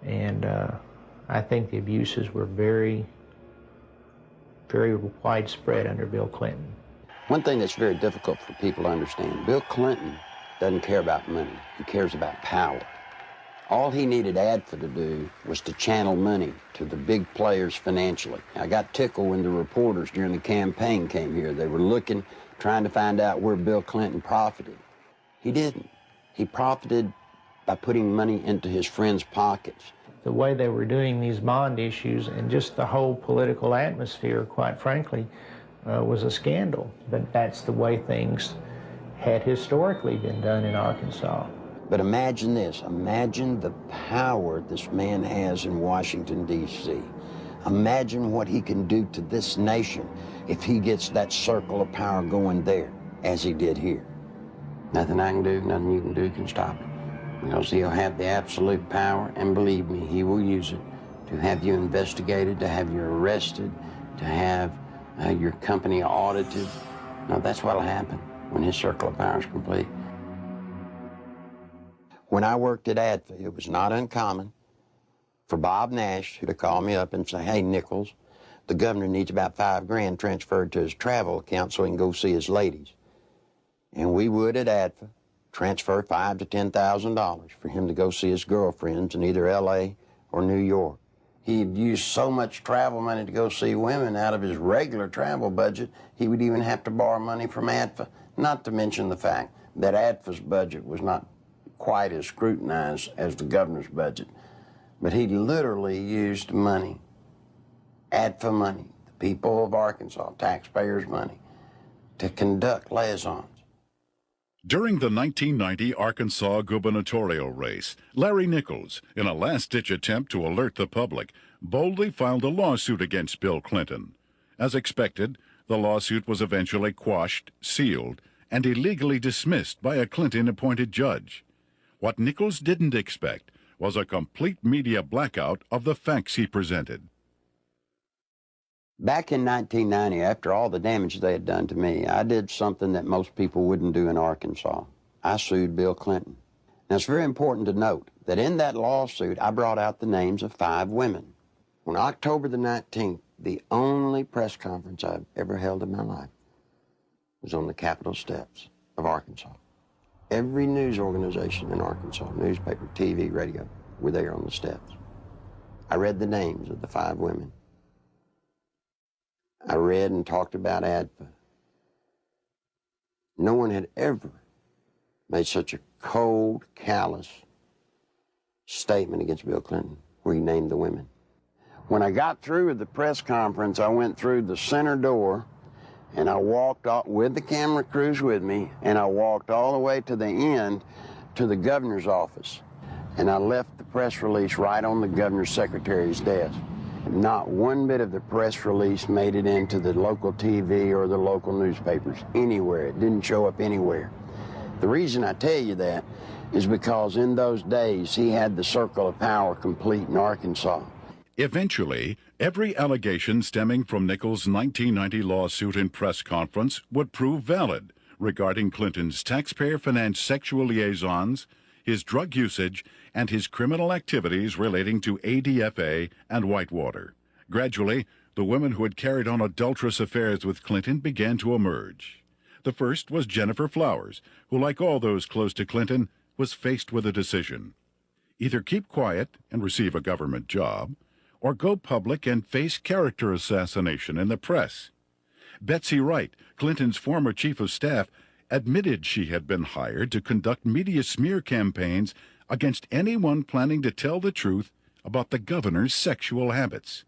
S19: And I think the abuses were very, very widespread under Bill Clinton.
S4: One thing that's very difficult for people to understand, Bill Clinton doesn't care about money. He cares about power. All he needed ADFA to do was to channel money to the big players financially. I got tickled when the reporters during the campaign came here. They were looking, trying to find out where Bill Clinton profited. He didn't. He profited by putting money into his friends' pockets.
S19: The way they were doing these bond issues and just the whole political atmosphere, quite frankly, was a scandal. But that's the way things had historically been done in Arkansas.
S4: But imagine this. Imagine the power this man has in Washington, D.C. Imagine what he can do to this nation if he gets that circle of power going there, as he did here. Nothing I can do, nothing you can do can stop it. Because he'll have the absolute power, and believe me, he will use it to have you investigated, to have you arrested, to have your company audited. Now, that's what'll happen when his circle of power is complete. When I worked at ADFA, it was not uncommon for Bob Nash to call me up and say, hey, Nichols, the governor needs about $5 grand transferred to his travel account so he can go see his ladies. And we would at ADFA transfer $5,000 to $10,000 for him to go see his girlfriends in either L.A. or New York. He'd use so much travel money to go see women out of his regular travel budget, he would even have to borrow money from ADFA, not to mention the fact that ADFA's budget was not quite as scrutinized as the governor's budget. But he literally used money, ADFA money, the people of Arkansas, taxpayers' money, to conduct liaisons.
S1: During the 1990 Arkansas gubernatorial race, Larry Nichols, in a last-ditch attempt to alert the public, boldly filed a lawsuit against Bill Clinton. As expected, the lawsuit was eventually quashed, sealed, and illegally dismissed by a Clinton-appointed judge. What Nichols didn't expect was a complete media blackout of the facts he presented.
S4: Back in 1990, after all the damage they had done to me, I did something that most people wouldn't do in Arkansas. I sued Bill Clinton. Now, it's very important to note that in that lawsuit, I brought out the names of 5 women. On October the 19th, the only press conference I've ever held in my life was on the Capitol steps of Arkansas. Every news organization in Arkansas, newspaper, TV, radio, were there on the steps. I read the names of the 5 women. I read and talked about ADFA. No one had ever made such a cold, callous statement against Bill Clinton where he named the women. When I got through with the press conference, I went through the center door and I walked off with the camera crews with me, and I walked all the way to the end to the governor's office. And I left the press release right on the governor's secretary's desk. Not one bit of the press release made it into the local TV or the local newspapers, anywhere. It didn't show up anywhere. The reason I tell you that is because in those days, he had the circle of power complete in Arkansas.
S1: Eventually, every allegation stemming from Nichols' 1990 lawsuit and press conference would prove valid regarding Clinton's taxpayer-financed sexual liaisons, his drug usage, and his criminal activities relating to ADFA and Whitewater. Gradually, the women who had carried on adulterous affairs with Clinton began to emerge. The first was Jennifer Flowers, who, like all those close to Clinton, was faced with a decision. Either keep quiet and receive a government job, or go public and face character assassination in the press. Betsy Wright, Clinton's former chief of staff, admitted she had been hired to conduct media smear campaigns against anyone planning to tell the truth about the governor's sexual habits.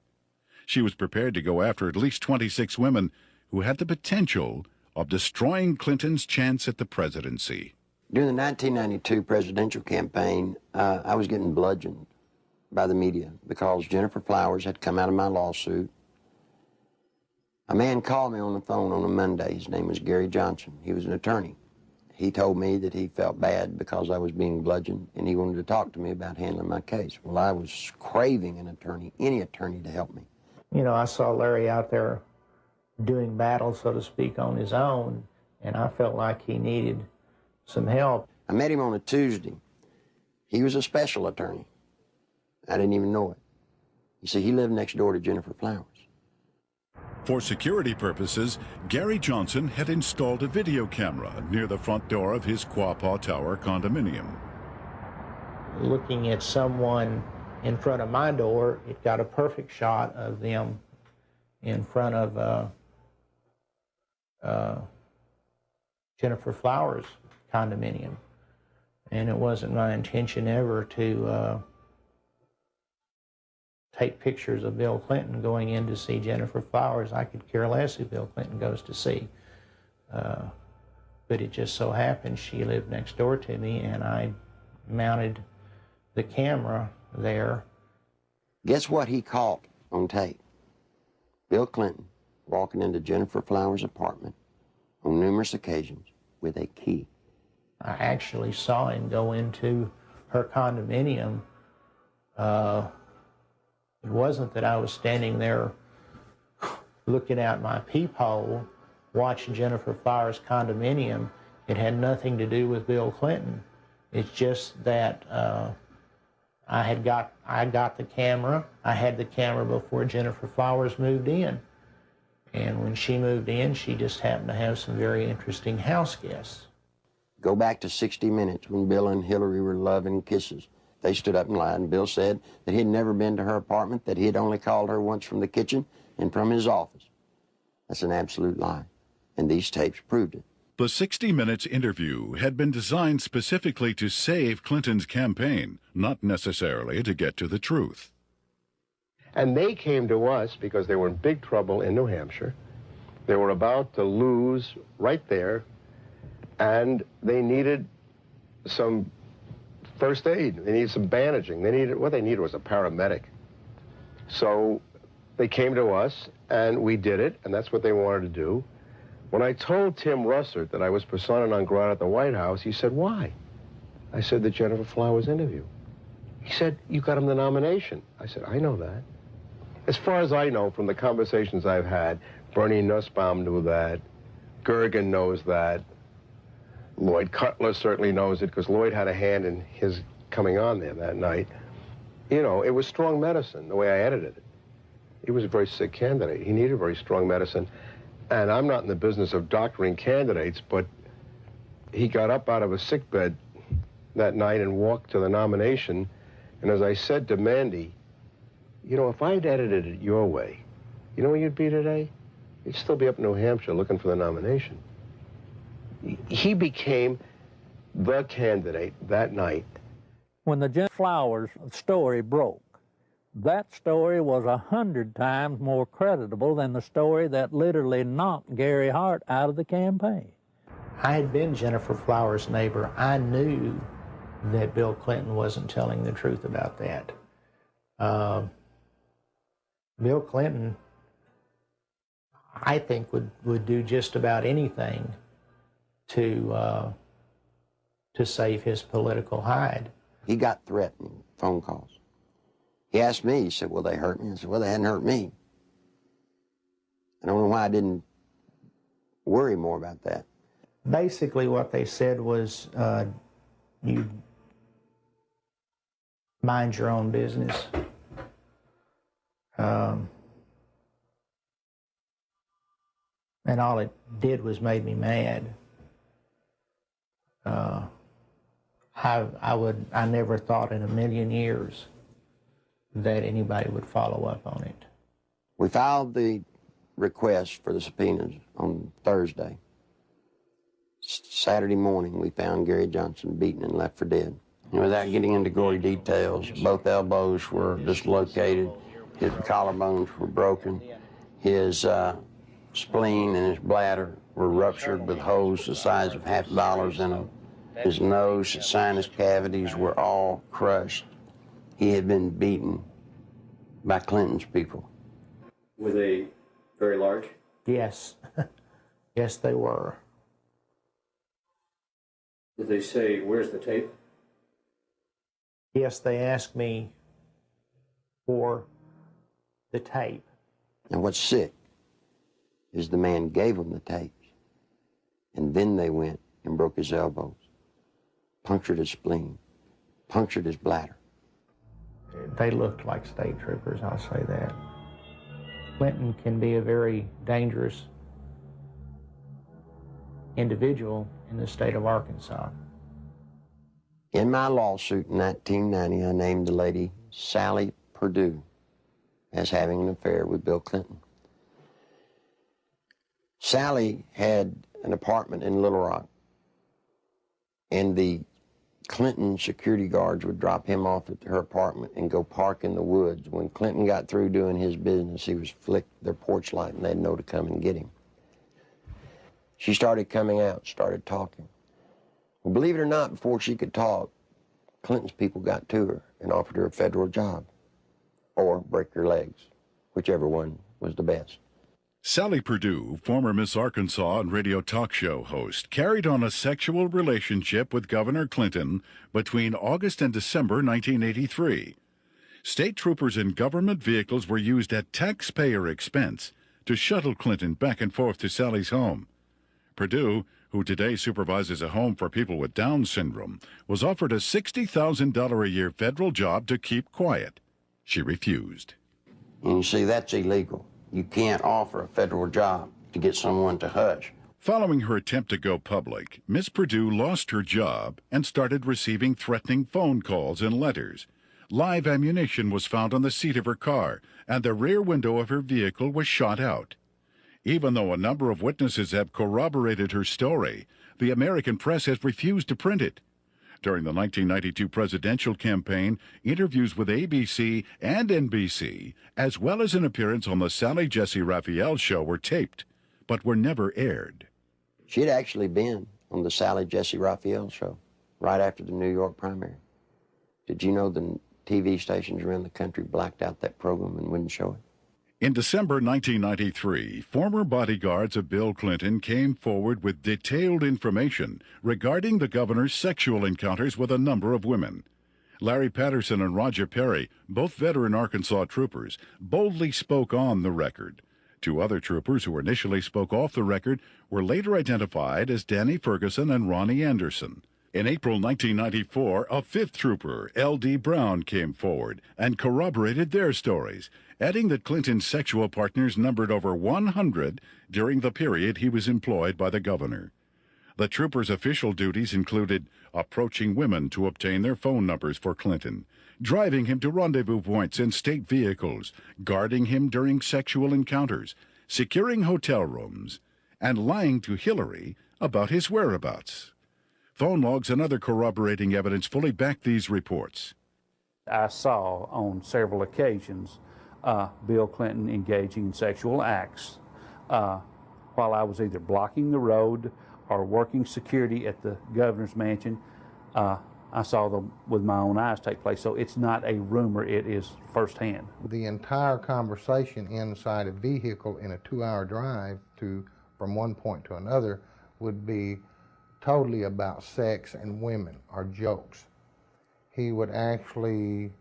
S1: She was prepared to go after at least 26 women who had the potential of destroying Clinton's chance at the presidency.
S4: During the 1992 presidential campaign, I was getting bludgeoned by the media because Jennifer Flowers had come out of my lawsuit. A man called me on the phone on a Monday. His name was Gary Johnson. He was an attorney. He told me that he felt bad because I was being bludgeoned, and he wanted to talk to me about handling my case. Well, I was craving an attorney, any attorney to help me.
S19: You know, I saw Larry out there doing battle, so to speak, on his own, and I felt like he needed some help.
S4: I met him on a Tuesday. He was a special attorney. I didn't even know it. You see, he lived next door to Jennifer Flowers.
S1: For security purposes, Gary Johnson had installed a video camera near the front door of his Quapaw Tower condominium.
S19: Looking at someone in front of my door, it got a perfect shot of them in front of Jennifer Flowers' condominium. And it wasn't my intention ever to take pictures of Bill Clinton going in to see Jennifer Flowers. I could care less who Bill Clinton goes to see. But it just so happened she lived next door to me, and I mounted the camera there.
S4: Guess what he caught on tape? Bill Clinton walking into Jennifer Flowers' apartment on numerous occasions with a key.
S19: I actually saw him go into her condominium. It wasn't that I was standing there looking out my peephole watching Jennifer Flowers' condominium. It had nothing to do with Bill Clinton. It's just that I got the camera. I had the camera before Jennifer Flowers moved in. And when she moved in, she just happened to have some very interesting house guests.
S4: Go back to 60 Minutes when Bill and Hillary were loving kisses. They stood up and lied, and Bill said that he had never been to her apartment, that he had only called her once from the kitchen and from his office. That's an absolute lie, and these tapes proved it.
S1: The 60 Minutes interview had been designed specifically to save Clinton's campaign, not necessarily to get to the truth.
S20: And they came to us because they were in big trouble in New Hampshire. They were about to lose right there, and they needed some first aid. They needed some bandaging. What they needed was a paramedic. So they came to us, and we did it, and that's what they wanted to do. When I told Tim Russert that I was persona non grata at the White House, he said, "Why?" I said, "The Jennifer Flowers interview." He said, "You got him the nomination." I said, "I know that." As far as I know from the conversations I've had, Bernie Nussbaum knew that, Gergen knows that, Lloyd Cutler certainly knows it because Lloyd had a hand in his coming on there that night. You know, it was strong medicine, the way I edited it. He was a very sick candidate. He needed very strong medicine. And I'm not in the business of doctoring candidates, but he got up out of a sickbed that night and walked to the nomination. And as I said to Mandy, you know, if I'd edited it your way, you know where you'd be today? You'd still be up in New Hampshire looking for the nomination. He became the candidate that night.
S2: When the Jennifer Flowers story broke, that story was 100 times more creditable than the story that literally knocked Gary Hart out of the campaign.
S19: I had been Jennifer Flowers' neighbor. I knew that Bill Clinton wasn't telling the truth about that. Bill Clinton, I think, would do just about anything to save his political hide.
S4: He got threatening phone calls. He asked me, he said, "Will they hurt me?" I said, "Well, they hadn't hurt me." I don't know why I didn't worry more about that.
S19: Basically what they said was, you mind your own business. And all it did was made me mad. I never thought in a million years that anybody would follow up on it.
S4: We filed the request for the subpoenas on Thursday. Saturday morning, we found Gary Johnson beaten and left for dead. And without getting into gory details, both elbows were dislocated, his collarbones were broken, his spleen and his bladder were ruptured with holes the size of $50 in them. His nose, his sinus cavities were all crushed. He had been beaten by Clinton's people.
S21: Were they very large?
S19: Yes. Yes, they were.
S21: Did they say, "Where's the tape"?
S19: Yes, they asked me for the tape.
S4: And what's sick is the man gave them the tapes, and then they went and broke his elbows, punctured his spleen, punctured his bladder.
S19: They looked like state troopers, I'll say that. Clinton can be a very dangerous individual in the state of Arkansas.
S4: In my lawsuit in 1990, I named the lady Sally Perdue as having an affair with Bill Clinton. Sally had an apartment in Little Rock, and the Clinton security guards would drop him off at her apartment and go park in the woods. When Clinton got through doing his business, he was flick their porch light and they'd know to come and get him. She started coming out, started talking. Well, believe it or not, before she could talk, Clinton's people got to her and offered her a federal job or break her legs, whichever one was the best.
S1: Sally Perdue, former Miss Arkansas and radio talk show host, carried on a sexual relationship with Governor Clinton between August and December 1983. State troopers in government vehicles were used at taxpayer expense to shuttle Clinton back and forth to Sally's home. Perdue, who today supervises a home for people with Down syndrome, was offered a $60,000 a year federal job to keep quiet. She refused.
S4: And you see, that's illegal. You can't offer a federal job to get someone to hush.
S1: Following her attempt to go public, Miss Perdue lost her job and started receiving threatening phone calls and letters. Live ammunition was found on the seat of her car, and the rear window of her vehicle was shot out. Even though a number of witnesses have corroborated her story, the American press has refused to print it. During the 1992 presidential campaign, interviews with ABC and NBC, as well as an appearance on the Sally Jesse Raphael show, were taped, but were never aired.
S4: She'd actually been on the Sally Jesse Raphael show right after the New York primary. Did you know the TV stations around the country blacked out that program and wouldn't show it?
S1: In December 1993, former bodyguards of Bill Clinton came forward with detailed information regarding the governor's sexual encounters with a number of women. Larry Patterson and Roger Perry, both veteran Arkansas troopers, boldly spoke on the record. Two other troopers who initially spoke off the record were later identified as Danny Ferguson and Ronnie Anderson. In April 1994, a fifth trooper, L.D. Brown, came forward and corroborated their stories, adding that Clinton's sexual partners numbered over 100 during the period he was employed by the governor. The trooper's official duties included approaching women to obtain their phone numbers for Clinton, driving him to rendezvous points in state vehicles, guarding him during sexual encounters, securing hotel rooms, and lying to Hillary about his whereabouts. Phone logs and other corroborating evidence fully back these reports.
S3: I saw on several occasions Bill Clinton engaging in sexual acts while I was either blocking the road or working security at the governor's mansion. I saw them with my own eyes take place. So it's not a rumor, it is firsthand.
S22: The entire conversation inside a vehicle in a 2-hour drive from one point to another would be totally about sex and women or jokes. He would actually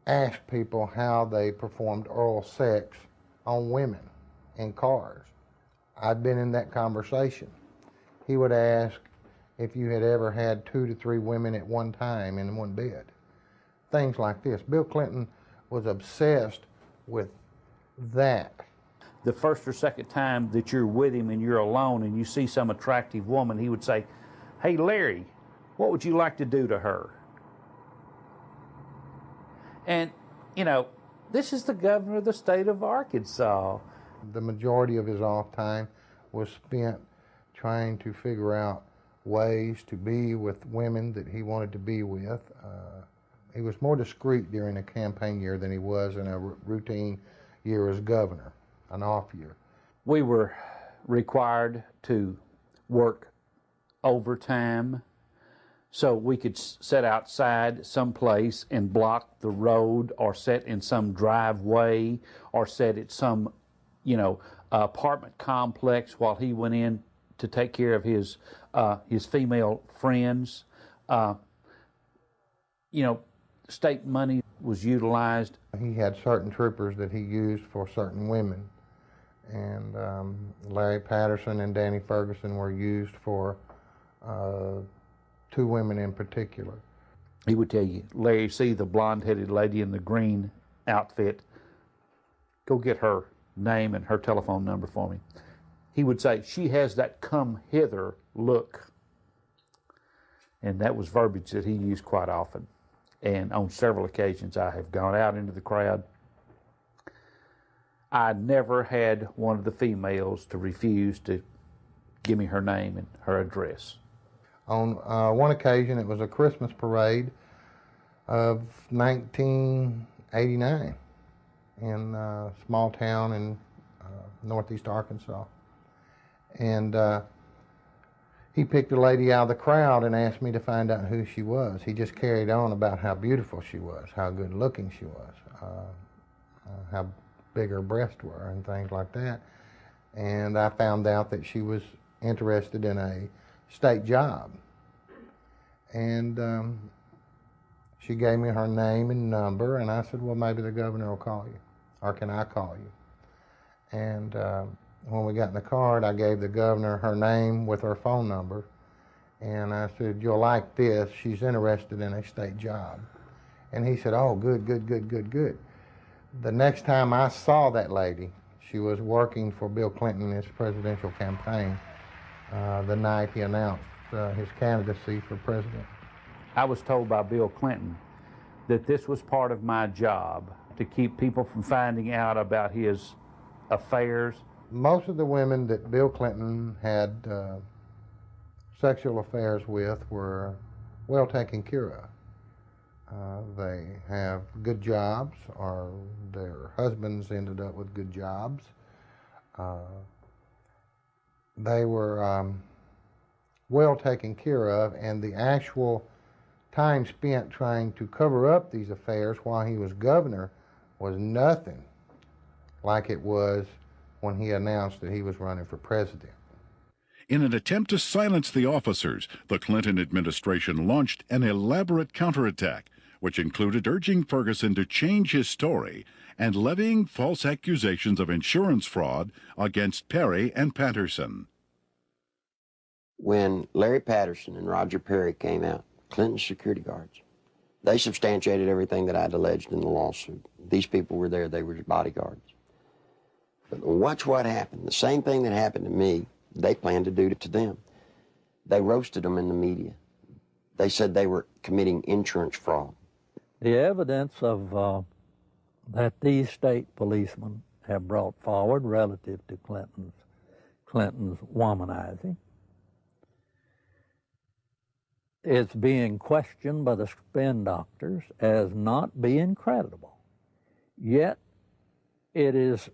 S22: ask people how they performed oral sex on women in cars. I'd been in that conversation. He would ask if you had ever had 2 to 3 women at one time in one bed. Things like this. Bill Clinton was obsessed with that.
S3: The first or second time that you're with him and you're alone and you see some attractive woman, he would say, "Hey, Larry, what would you like to do to her?" And, you know, this is the governor of the state of Arkansas.
S22: The majority of his off time was spent trying to figure out ways to be with women that he wanted to be with. He was more discreet during a campaign year than he was in a routine year as governor, an off year.
S3: We were required to work overtime so we could sit outside someplace and block the road, or sit in some driveway, or sit at some, apartment complex while he went in to take care of his female friends. State money was utilized.
S22: He had certain troopers that he used for certain women, and Larry Patterson and Danny Ferguson were used for 2 women in particular.
S3: He would tell you, "Larry, see the blonde-headed lady in the green outfit? Go get her. name and her telephone number for me. He would say, "She has that come hither look." And that was verbiage that he used quite often. And on several occasions I have gone out into the crowd. I never had one of the females to refuse to give me her name and her address.
S22: On one occasion, it was a Christmas parade of 1989 in a small town in northeast Arkansas. And he picked a lady out of the crowd and asked me to find out who she was. He just carried on about how beautiful she was, how good looking she was, how big her breasts were and things like that. And I found out that she was interested in a state job. And she gave me her name and number, and I said, well, maybe the governor will call you, or can I call you? And when we got in the car, I gave the governor her name with her phone number, and I said, you'll like this, she's interested in a state job. And he said, oh, good, good, good, good, good. The next time I saw that lady, she was working for Bill Clinton in his presidential campaign the night he announced his candidacy for president.
S3: I was told by Bill Clinton that this was part of my job, to keep people from finding out about his affairs.
S22: Most of the women that Bill Clinton had sexual affairs with were well taken care of. They have good jobs, or their husbands ended up with good jobs. They were well taken care of, and the actual time spent trying to cover up these affairs while he was governor was nothing like it was when he announced that he was running for president.
S1: In an attempt to silence the officers, the Clinton administration launched an elaborate counterattack, which included urging Ferguson to change his story and levying false accusations of insurance fraud against Perry and Patterson.
S4: When Larry Patterson and Roger Perry came out, Clinton's security guards, they substantiated everything that I'd alleged in the lawsuit. These people were there, they were his bodyguards. But watch what happened. The same thing that happened to me, they planned to do to them. They roasted them in the media. They said they were committing insurance fraud.
S2: The evidence of that these state policemen have brought forward relative to Clinton's womanizing is being questioned by the spin doctors as not being credible. Yet it is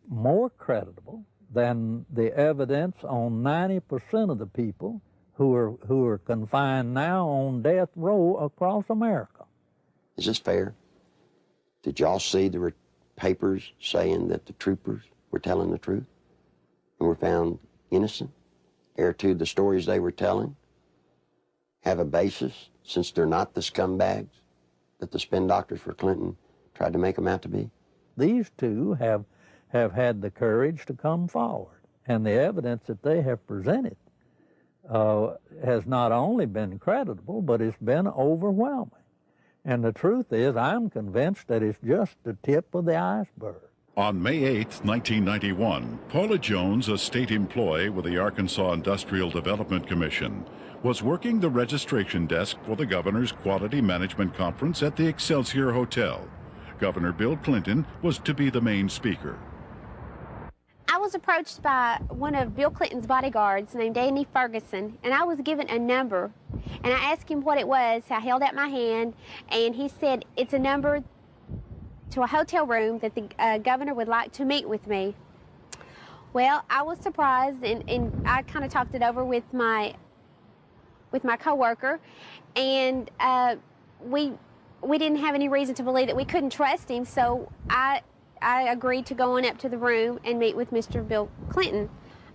S2: more credible than the evidence on 90% of the people who are confined now on death row across America.
S4: Is this fair? Did y'all see the papers saying that the troopers were telling the truth and were found innocent? Heir to the stories they were telling have a basis, since they're not the scumbags that the spin doctors for Clinton tried to make them out to be?
S2: These two have had the courage to come forward, and the evidence that they have presented has not only been credible, but it's been overwhelming. And the truth is, I'm convinced that it's just the tip of the iceberg.
S1: On May 8, 1991, Paula Jones, a state employee with the Arkansas Industrial Development Commission, was working the registration desk for the governor's Quality Management Conference at the Excelsior Hotel. Governor Bill Clinton was to be the main speaker.
S7: I was approached by one of Bill Clinton's bodyguards named Danny Ferguson, and I was given a number. And I asked him what it was. I held out my hand, and he said, it's a number to a hotel room that the governor would like to meet with me. Well, I was surprised, and I kind of talked it over with my coworker, and we didn't have any reason to believe that we couldn't trust him, so I agreed to go on up to the room and meet with Mr. Bill Clinton.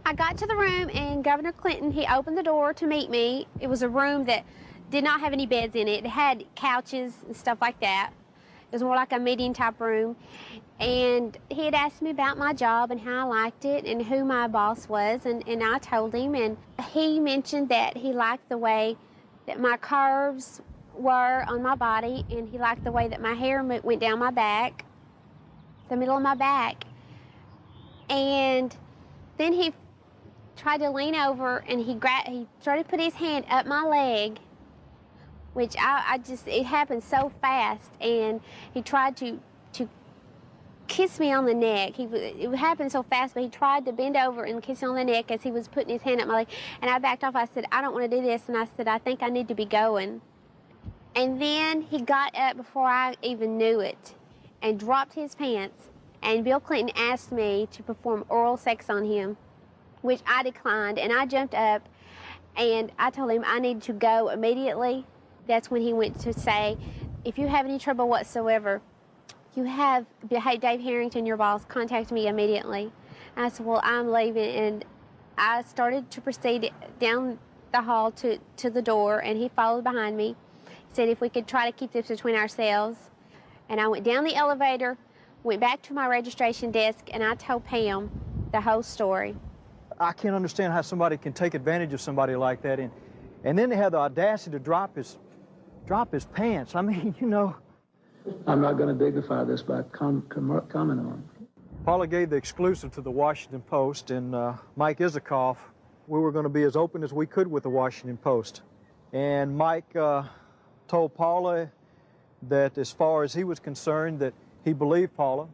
S7: I got to the room, and Governor Clinton, he opened the door to meet me. It was a room that did not have any beds in it. It had couches and stuff like that. It was more like a meeting type room. And he had asked me about my job and how I liked it and who my boss was, and I told him. And he mentioned that he liked the way that my curves were on my body, and he liked the way that my hair went down my back, the middle of my back. And then he tried to lean over, and he started to put his hand up my leg, which it happened so fast, and he tried to kiss me on the neck. It happened so fast, but he tried to bend over and kiss me on the neck as he was putting his hand up my leg. And I backed off. I said, I don't want to do this. And I said, I think I need to be going. And then he got up before I even knew it and dropped his pants. And Bill Clinton asked me to perform oral sex on him, which I declined. And I jumped up and I told him I needed to go immediately. That's when he went to say, if you have any trouble whatsoever, hey, Dave Harrington, your boss, contact me immediately. And I said, well, I'm leaving. And I started to proceed down the hall to the door, and he followed behind me. He said if we could try to keep this between ourselves. And I went down the elevator, went back to my registration desk, and I told Pam the whole story.
S8: I can't understand how somebody can take advantage of somebody like that. And then they have the audacity to drop his pants. I mean, you know.
S9: I'm not going to dignify this by commenting on it.
S8: Paula gave the exclusive to the Washington Post, and Mike Isikoff, we were going to be as open as we could with the Washington Post. And Mike told Paula that as far as he was concerned, that he believed Paula,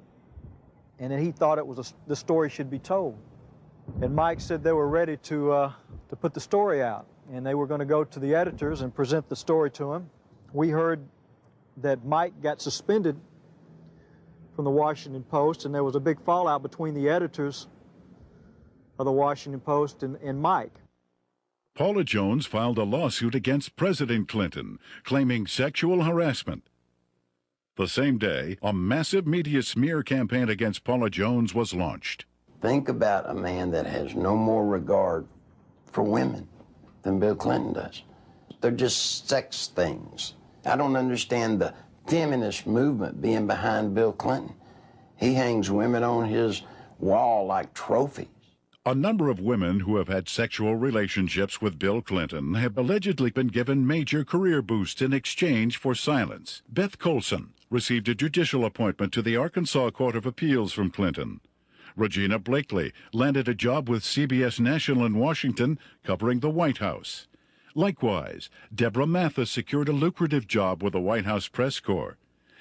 S8: and that he thought the story should be told. And Mike said they were ready to put the story out, and they were going to go to the editors and present the story to him. We heard that Mike got suspended from the Washington Post, and there was a big fallout between the editors of the Washington Post and Mike.
S1: Paula Jones filed a lawsuit against President Clinton, claiming sexual harassment. The same day, a massive media smear campaign against Paula Jones was launched.
S4: Think about a man that has no more regard for women than Bill Clinton does. They're just sex things. I don't understand the feminist movement being behind Bill Clinton. He hangs women on his wall like trophies.
S1: A number of women who have had sexual relationships with Bill Clinton have allegedly been given major career boosts in exchange for silence. Beth Colson received a judicial appointment to the Arkansas Court of Appeals from Clinton. Regina Blakely landed a job with CBS National in Washington covering the White House. Likewise, Deborah Mathis secured a lucrative job with the White House press corps.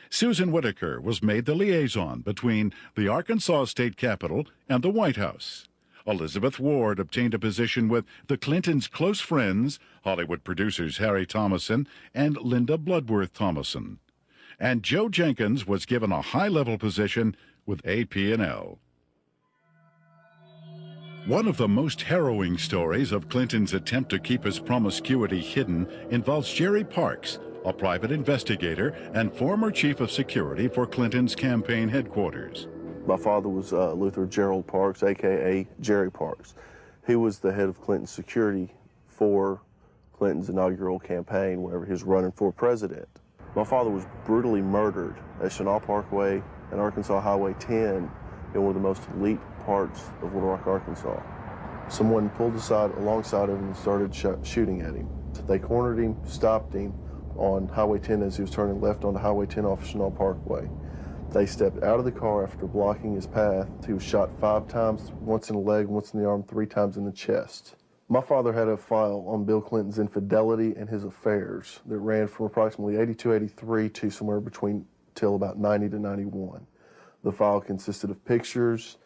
S1: Susan Whitaker was made the liaison between the Arkansas State Capitol and the White House. Elizabeth Ward obtained a position with the Clintons' close friends, Hollywood producers Harry Thomason and Linda Bloodworth Thomason. And Joe Jenkins was given a high-level position with AP&L. One of the most harrowing stories of Clinton's attempt to keep his promiscuity hidden involves Jerry Parks, a private investigator and former chief of security for Clinton's campaign headquarters.
S23: My father was Luther Gerald Parks, a.k.a. Jerry Parks. He was the head of Clinton's security for Clinton's inaugural campaign whenever he was running for president. My father was brutally murdered at Chenal Parkway and Arkansas Highway 10 in one of the most elite parts of Little Rock, Arkansas. Someone pulled aside alongside of him and started shooting at him. They cornered him, stopped him on Highway 10 as he was turning left onto Highway 10 off Chenal Parkway. They stepped out of the car after blocking his path. He was shot 5 times, once in the leg, once in the arm, 3 times in the chest. My father had a file on Bill Clinton's infidelity and his affairs that ran from approximately 82, 83 to somewhere between till about 90 to 91. The file consisted of pictures,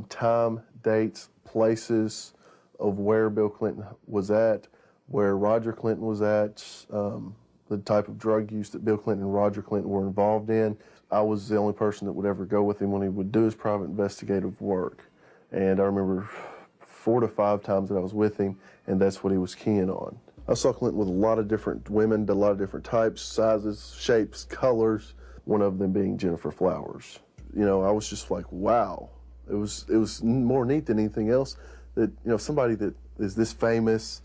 S23: time, dates, places of where Bill Clinton was at, where Roger Clinton was at, the type of drug use that Bill Clinton and Roger Clinton were involved in. I was the only person that would ever go with him when he would do his private investigative work. And I remember 4 to 5 times that I was with him, and that's what he was keying on. I saw Clinton with a lot of different women, a lot of different types, sizes, shapes, colors, one of them being Jennifer Flowers. You know, I was just like, wow. It was more neat than anything else that, you know, somebody that is this famous,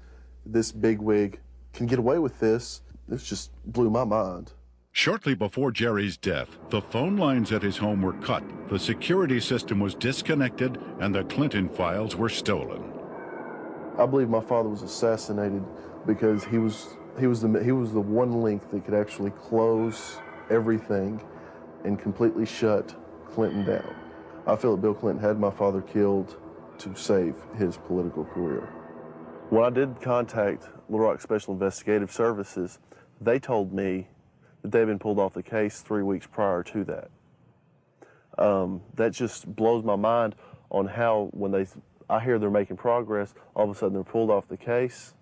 S23: this bigwig, can get away with this. This just blew my mind.
S1: Shortly before Jerry's death, the phone lines at his home were cut, the security system was disconnected, and the Clinton files were stolen.
S23: I believe my father was assassinated because he was the one link that could actually close everything and completely shut Clinton down. I feel that Bill Clinton had my father killed to save his political career. When I did contact Little Rock Special Investigative Services, they told me that they had been pulled off the case 3 weeks prior to that. That just blows my mind on how when I hear they're making progress, all of a sudden they're pulled off the case.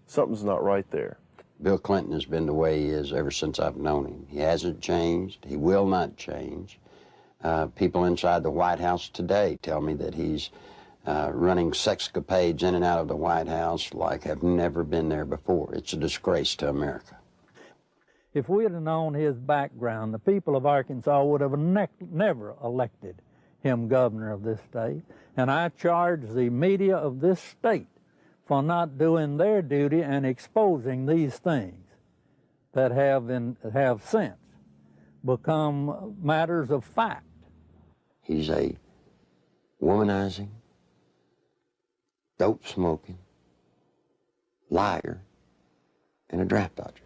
S23: Something's not right there.
S4: Bill Clinton has been the way he is ever since I've known him. He hasn't changed. He will not change. People inside the White House today tell me that he's running sexcapades in and out of the White House like have never been there before. It's a disgrace to America.
S2: If we had known his background, the people of Arkansas would have never elected him governor of this state. And I charge the media of this state for not doing their duty and exposing these things that have since become matters of fact.
S4: He's a womanizing, dope-smoking, liar, and a draft dodger.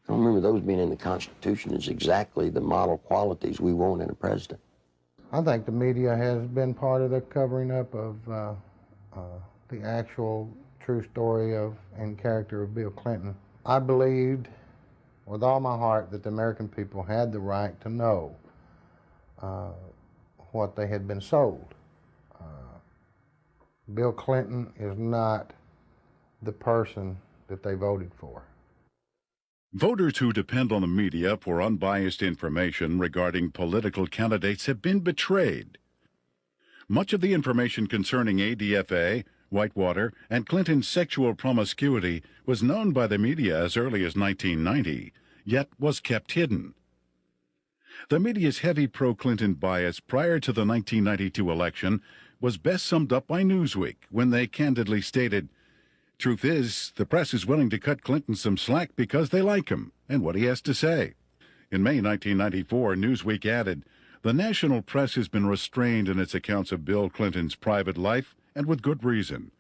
S4: I don't remember those being in the Constitution as exactly the model qualities we want in a president.
S22: I think the media has been part of the covering up of the actual true story of and character of Bill Clinton. I believed with all my heart that the American people had the right to know what they had been sold. Bill Clinton is not the person that they voted for.
S1: Voters who depend on the media for unbiased information regarding political candidates have been betrayed. Much of the information concerning ADFA, Whitewater, and Clinton's sexual promiscuity was known by the media as early as 1990, yet was kept hidden. The media's heavy pro-Clinton bias prior to the 1992 election was best summed up by Newsweek when they candidly stated, "Truth is, the press is willing to cut Clinton some slack because they like him and what he has to say." In May 1994, Newsweek added, "The national press has been restrained in its accounts of Bill Clinton's private life, and with good reason.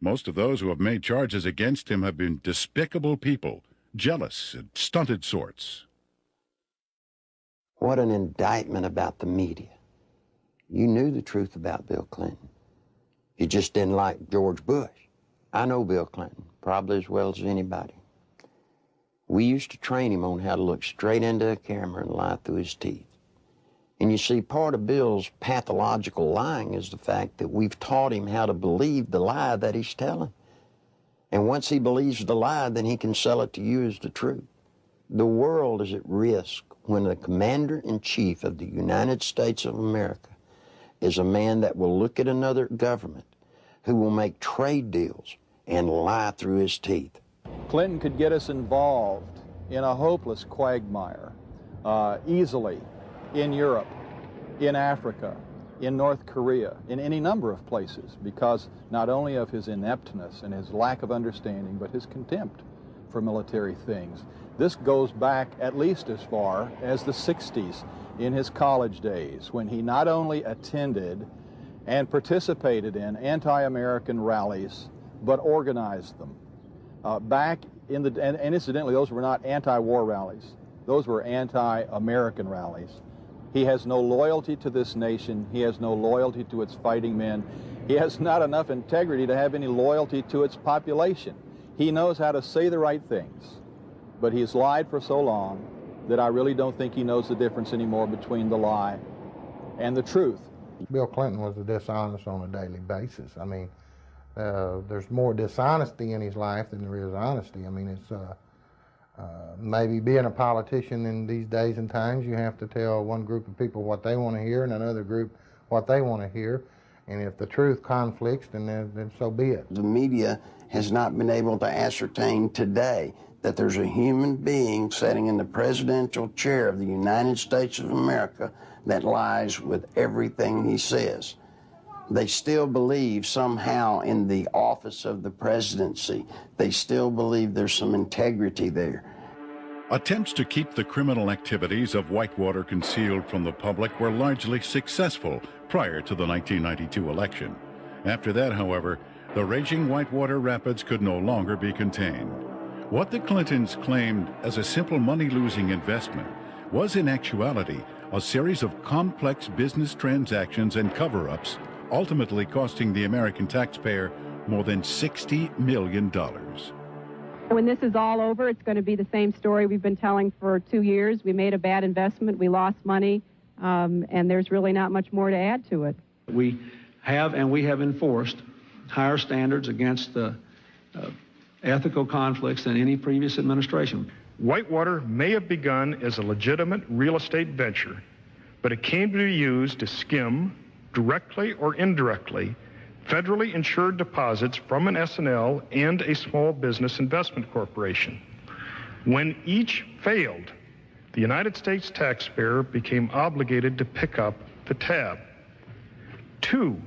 S1: Most of those who have made charges against him have been despicable people, jealous and stunted sorts."
S4: What an indictment about the media. You knew the truth about Bill Clinton. You just didn't like George Bush. I know Bill Clinton, probably as well as anybody. We used to train him on how to look straight into a camera and lie through his teeth. And you see, part of Bill's pathological lying is the fact that we've taught him how to believe the lie that he's telling. And once he believes the lie, then he can sell it to you as the truth. The world is at risk when the commander-in-chief of the United States of America is a man that will look at another government, who will make trade deals and lie through his teeth.
S6: Clinton could get us involved in a hopeless quagmire easily in Europe, in Africa, in North Korea, in any number of places, because not only of his ineptness and his lack of understanding, but his contempt for military things. This goes back at least as far as the 60s, in his college days, when he not only attended and participated in anti-American rallies, but organized them. And incidentally, those were not anti-war rallies. Those were anti-American rallies. He has no loyalty to this nation. He has no loyalty to its fighting men. He has not enough integrity to have any loyalty to its population. He knows how to say the right things, but he's lied for so long that I really don't think he knows the difference anymore between the lie and the truth.
S22: Bill Clinton was dishonest on a daily basis. I mean, there's more dishonesty in his life than there is honesty. I mean, it's maybe being a politician in these days and times, you have to tell one group of people what they want to hear and another group what they want to hear. And if the truth conflicts, then so be it.
S4: The media has not been able to ascertain today that there's a human being sitting in the presidential chair of the United States of America that lies with everything he says. They still believe somehow in the office of the presidency. They still believe there's some integrity there.
S1: Attempts to keep the criminal activities of Whitewater concealed from the public were largely successful prior to the 1992 election. After that, however, the raging Whitewater rapids could no longer be contained. What the Clintons claimed as a simple money-losing investment was in actuality a series of complex business transactions and cover-ups, ultimately costing the American taxpayer more than $60 million.
S17: When this is all over, it's going to be the same story we've been telling for 2 years. We made a bad investment, we lost money, and there's really not much more to add to it.
S9: We have enforced higher standards against ethical conflicts than any previous administration.
S14: Whitewater may have begun as a legitimate real estate venture, but it came to be used to skim, directly or indirectly, federally insured deposits from an S&L and a small business investment corporation. When each failed, the United States taxpayer became obligated to pick up the tab. 2,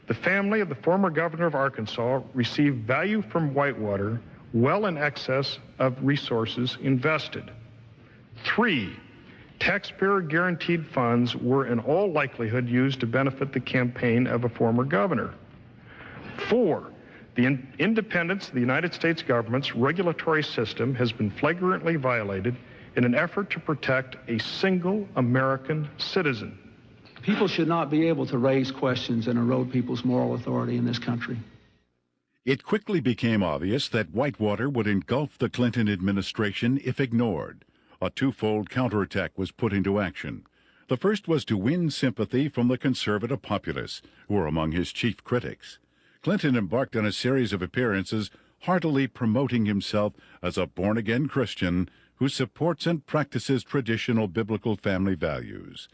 S14: the family of the former governor of Arkansas received value from Whitewater well in excess of resources invested. 3, taxpayer guaranteed funds were in all likelihood used to benefit the campaign of a former governor. 4, the independence of the United States government's regulatory system has been flagrantly violated in an effort to protect a single American citizen.
S9: People should not be able to raise questions and erode people's moral authority in this country.
S1: It quickly became obvious that Whitewater would engulf the Clinton administration if ignored. A twofold counterattack was put into action. The first was to win sympathy from the conservative populace, who were among his chief critics. Clinton embarked on a series of appearances, heartily promoting himself as a born-again Christian who supports and practices traditional biblical family values.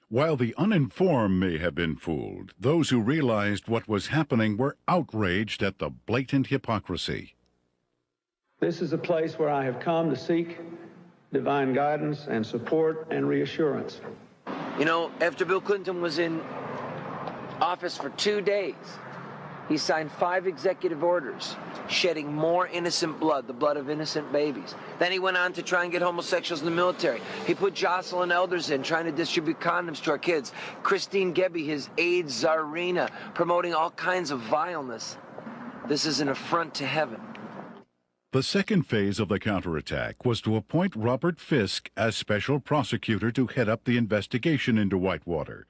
S1: While the uninformed may have been fooled, those who realized what was happening were outraged at the blatant hypocrisy.
S9: This is a place where I have come to seek divine guidance and support and reassurance.
S15: You know, after Bill Clinton was in office for 2 days, he signed 5 executive orders, shedding more innocent blood, the blood of innocent babies. Then he went on to try and get homosexuals in the military. He put Jocelyn Elders in, trying to distribute condoms to our kids. Christine Gebbe, his AIDS czarina, promoting all kinds of vileness. This is an affront to heaven.
S1: The second phase of the counterattack was to appoint Robert Fisk as special prosecutor to head up the investigation into Whitewater.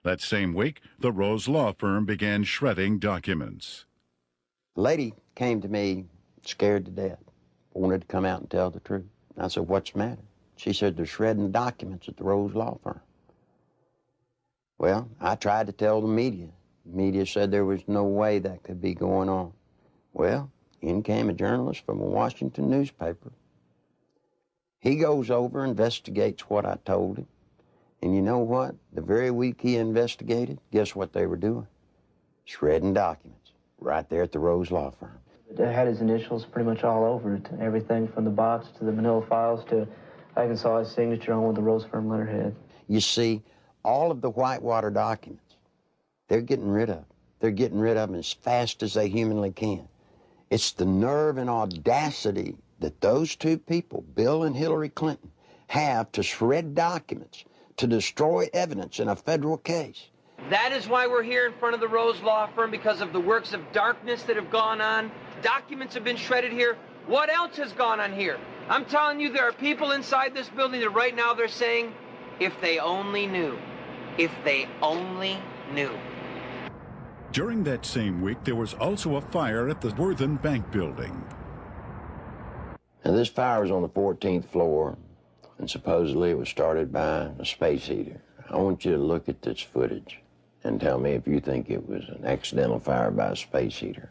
S1: That same week, the Rose law firm began shredding documents.
S4: The lady came to me scared to death, wanted to come out and tell the truth. I said, "What's the matter?" She said, "They're shredding the documents at the Rose law firm." Well, I tried to tell the media. The media said there was no way that could be going on. Well, in came a journalist from a Washington newspaper. He goes over, investigates what I told him. And you know what? The very week he investigated, guess what they were doing? Shredding documents right there at the Rose law firm.
S16: It had his initials pretty much all over it. Everything from the box to the manila files to I even saw his signature on with the Rose firm letterhead.
S4: You see, all of the Whitewater documents, they're getting rid of. They're getting rid of them as fast as they humanly can. It's the nerve and audacity that those two people, Bill and Hillary Clinton, have to shred documents, to destroy evidence in a federal case.
S15: That is why we're here in front of the Rose law firm, because of the works of darkness that have gone on. Documents have been shredded here. What else has gone on here? I'm telling you, there are people inside this building that right now they're saying, if they only knew, if they only knew.
S1: During that same week, there was also a fire at the Worthen Bank building.
S4: Now, this fire was on the 14th floor, and supposedly it was started by a space heater. I want you to look at this footage and tell me if you think it was an accidental fire by a space heater.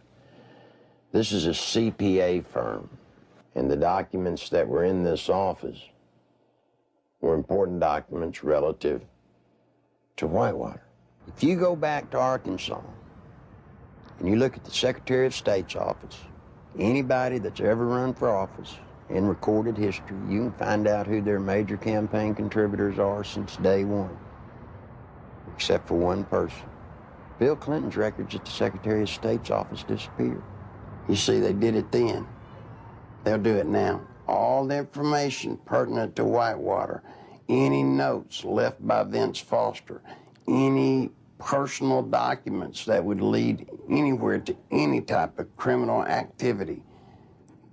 S4: This is a CPA firm, and the documents that were in this office were important documents relative to Whitewater. If you go back to Arkansas and you look at the Secretary of State's office, anybody that's ever run for office in recorded history, you can find out who their major campaign contributors are since day one, except for one person. Bill Clinton's records at the Secretary of State's office disappeared. You see, they did it then. They'll do it now. All the information pertinent to Whitewater, any notes left by Vince Foster, any personal documents that would lead anywhere to any type of criminal activity,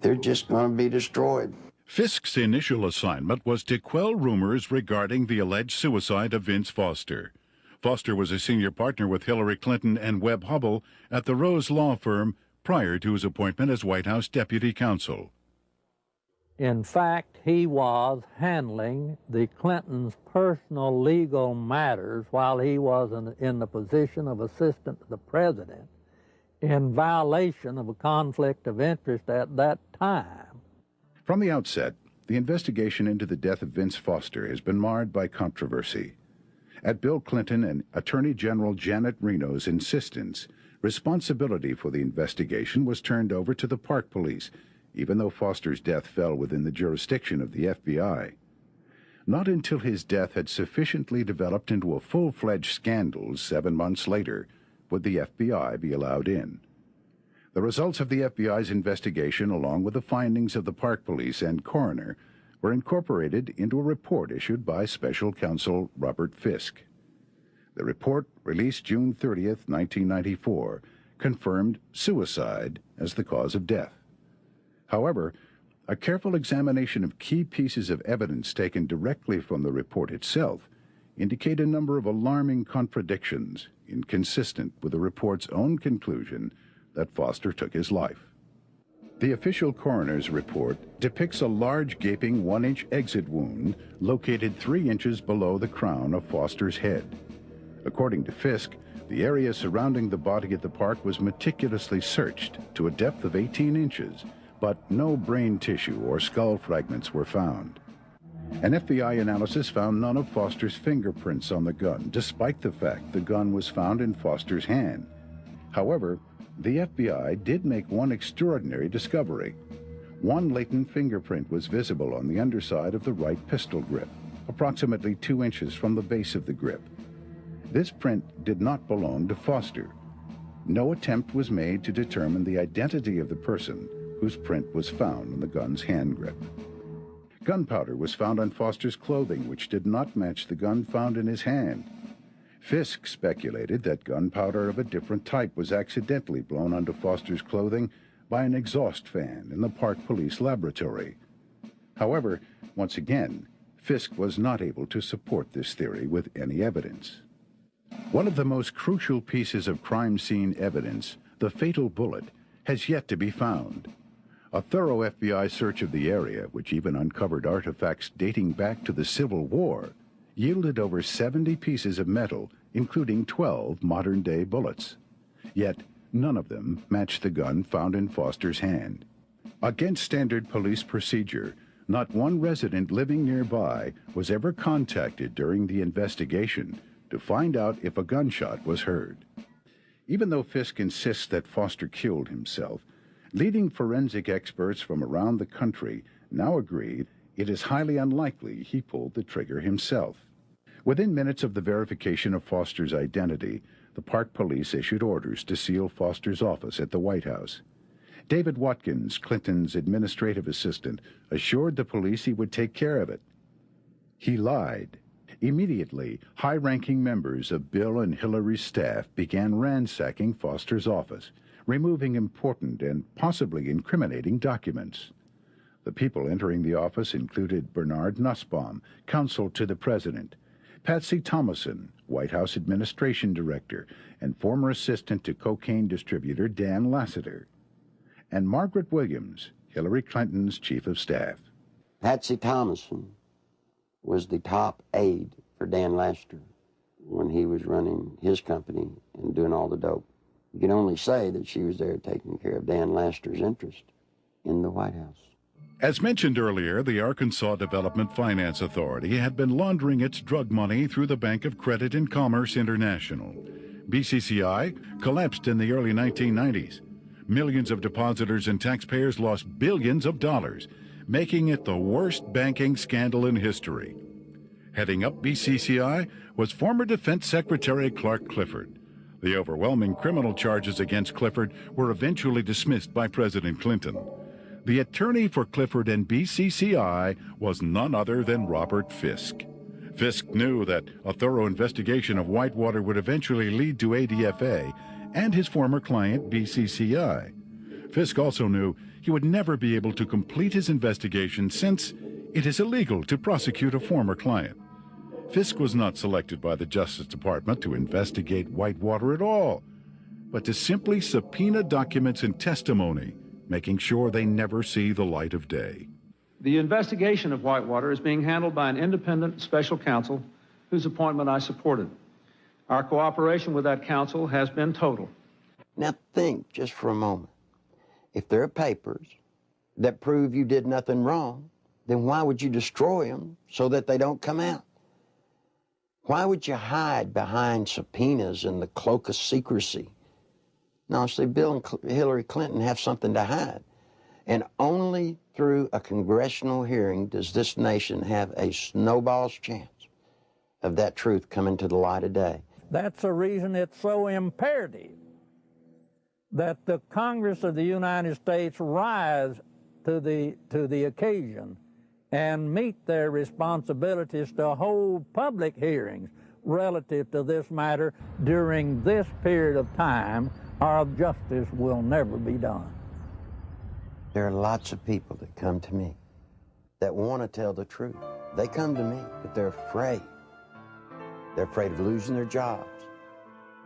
S4: they're just going to be destroyed.
S1: Fisk's initial assignment was to quell rumors regarding the alleged suicide of Vince Foster. Foster was a senior partner with Hillary Clinton and Webb Hubbell at the Rose Law Firm prior to his appointment as White House Deputy Counsel.
S2: In fact, he was handling the Clintons' personal legal matters while he was in the position of assistant to the president, in violation of a conflict of interest at that time.
S1: From the outset, the investigation into the death of Vince Foster has been marred by controversy. At Bill Clinton and Attorney General Janet Reno's insistence, responsibility for the investigation was turned over to the Park Police, even though Foster's death fell within the jurisdiction of the FBI. Not until his death had sufficiently developed into a full-fledged scandal 7 months later would the FBI be allowed in. The results of the FBI's investigation, along with the findings of the Park Police and coroner, were incorporated into a report issued by Special Counsel Robert Fisk. The report, released June 30th, 1994, confirmed suicide as the cause of death. However, a careful examination of key pieces of evidence taken directly from the report itself indicate a number of alarming contradictions inconsistent with the report's own conclusion that Foster took his life. The official coroner's report depicts a large gaping 1-inch exit wound located 3 inches below the crown of Foster's head. According to Fisk, the area surrounding the body at the park was meticulously searched to a depth of 18 inches, but no brain tissue or skull fragments were found. An FBI analysis found none of Foster's fingerprints on the gun, despite the fact the gun was found in Foster's hand. However, the FBI did make one extraordinary discovery. One latent fingerprint was visible on the underside of the right pistol grip, approximately 2 inches from the base of the grip. This print did not belong to Foster. No attempt was made to determine the identity of the person whose print was found on the gun's hand grip. Gunpowder was found on Foster's clothing, which did not match the gun found in his hand. Fisk speculated that gunpowder of a different type was accidentally blown onto Foster's clothing by an exhaust fan in the Park Police laboratory. However, once again, Fisk was not able to support this theory with any evidence. One of the most crucial pieces of crime scene evidence, the fatal bullet, has yet to be found. A thorough FBI search of the area, which even uncovered artifacts dating back to the Civil War, yielded over 70 pieces of metal, including 12 modern-day bullets. Yet, none of them matched the gun found in Foster's hand. Against standard police procedure, not one resident living nearby was ever contacted during the investigation to find out if a gunshot was heard. Even though Fisk insists that Foster killed himself, leading forensic experts from around the country now agree it is highly unlikely he pulled the trigger himself. Within minutes of the verification of Foster's identity, the Park Police issued orders to seal Foster's office at the White House. David Watkins, Clinton's administrative assistant, assured the police he would take care of it. He lied. Immediately, high-ranking members of Bill and Hillary's staff began ransacking Foster's office, removing important and possibly incriminating documents. The people entering the office included Bernard Nussbaum, counsel to the president, Patsy Thomason, White House Administration Director and former assistant to cocaine distributor Dan Lassiter, and Margaret Williams, Hillary Clinton's chief of staff.
S4: Patsy Thomason was the top aide for Dan Lassiter when he was running his company and doing all the dope. You can only say that she was there taking care of Dan Lassiter's interest in the White House.
S1: As mentioned earlier, the Arkansas Development Finance Authority had been laundering its drug money through the Bank of Credit and Commerce International. BCCI collapsed in the early 1990s. Millions of depositors and taxpayers lost billions of dollars, making it the worst banking scandal in history. Heading up BCCI was former Defense Secretary Clark Clifford. The overwhelming criminal charges against Clifford were eventually dismissed by President Clinton. The attorney for Clifford and BCCI was none other than Robert Fisk. Fisk knew that a thorough investigation of Whitewater would eventually lead to ADFA and his former client, BCCI. Fisk also knew he would never be able to complete his investigation since it is illegal to prosecute a former client. Fisk was not selected by the Justice Department to investigate Whitewater at all, but to simply subpoena documents and testimony, making sure they never see the light of day.
S9: The investigation of Whitewater is being handled by an independent special counsel whose appointment I supported. Our cooperation with that counsel has been total.
S4: Now think just for a moment. If there are papers that prove you did nothing wrong, then why would you destroy them so that they don't come out? Why would you hide behind subpoenas in the cloak of secrecy? No, see, Bill and Hillary Clinton have something to hide. And only through a congressional hearing does this nation have a snowball's chance of that truth coming to the light of day.
S2: That's the reason it's so imperative that the Congress of the United States rise to the occasion and meet their responsibilities to hold public hearings relative to this matter during this period of time, or justice will never be done.
S4: There are lots of people that come to me that want to tell the truth. They come to me, but they're afraid. They're afraid of losing their jobs.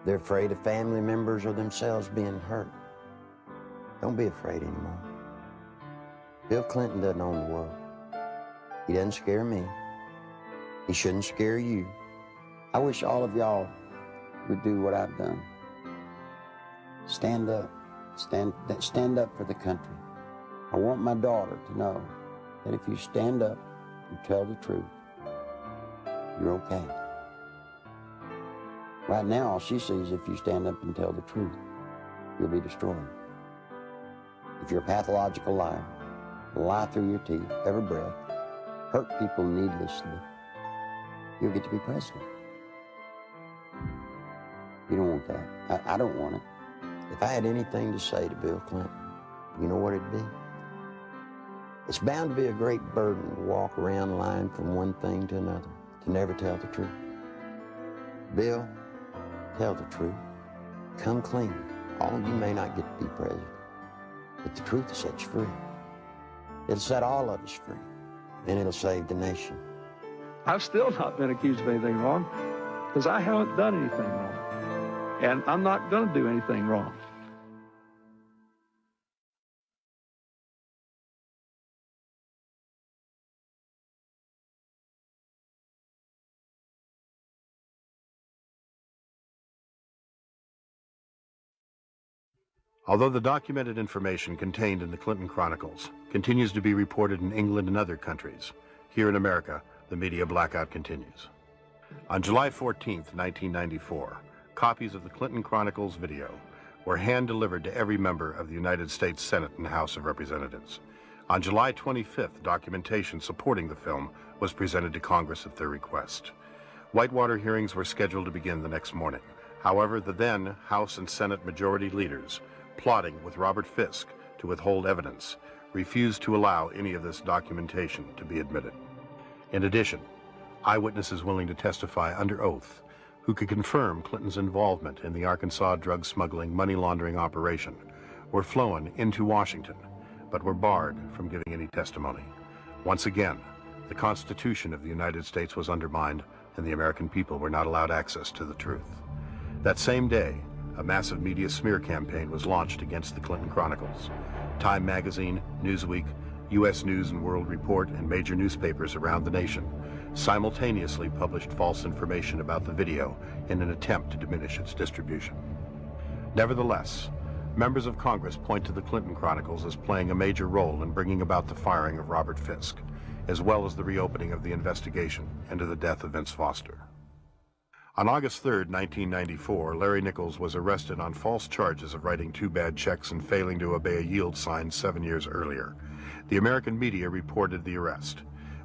S4: They're afraid of family members or themselves being hurt. Don't be afraid anymore. Bill Clinton doesn't own the world. He doesn't scare me. He shouldn't scare you. I wish all of y'all would do what I've done. Stand up. Stand up for the country. I want my daughter to know that if you stand up and tell the truth, you're okay. Right now, all she sees if you stand up and tell the truth, you'll be destroyed. If you're a pathological liar, lie through your teeth, every breath, hurt people needlessly, you'll get to be president. You don't want that. I don't want it. If I had anything to say to Bill Clinton, you know what it'd be? It's bound to be a great burden to walk around lying from one thing to another, to never tell the truth. Bill, tell the truth. Come clean. All you may not get to be president, but the truth will set you free. It'll set all of us free, and it'll save the nation.
S9: I've still not been accused of anything wrong because I haven't done anything wrong. And I'm not going to do anything wrong.
S11: Although the documented information contained in the Clinton Chronicles continues to be reported in England and other countries, here in America, the media blackout continues. On July 14th, 1994, copies of the Clinton Chronicles video were hand-delivered to every member of the United States Senate and House of Representatives. On July 25th, documentation supporting the film was presented to Congress at their request. Whitewater hearings were scheduled to begin the next morning. However, the then House and Senate majority leaders, plotting with Robert Fisk to withhold evidence, refused to allow any of this documentation to be admitted. In addition, eyewitnesses willing to testify under oath who could confirm Clinton's involvement in the Arkansas drug smuggling money laundering operation were flown into Washington, but were barred from giving any testimony. Once again, the Constitution of the United States was undermined and the American people were not allowed access to the truth. That same day, a massive media smear campaign was launched against the Clinton Chronicles. Time magazine, Newsweek, U.S. News and World Report, and major newspapers around the nation simultaneously published false information about the video in an attempt to diminish its distribution. Nevertheless, members of Congress point to the Clinton Chronicles as playing a major role in bringing about the firing of Robert Fisk, as well as the reopening of the investigation into the death of Vince Foster. On August 3, 1994, Larry Nichols was arrested on false charges of writing 2 bad checks and failing to obey a yield sign 7 years earlier. The American media reported the arrest.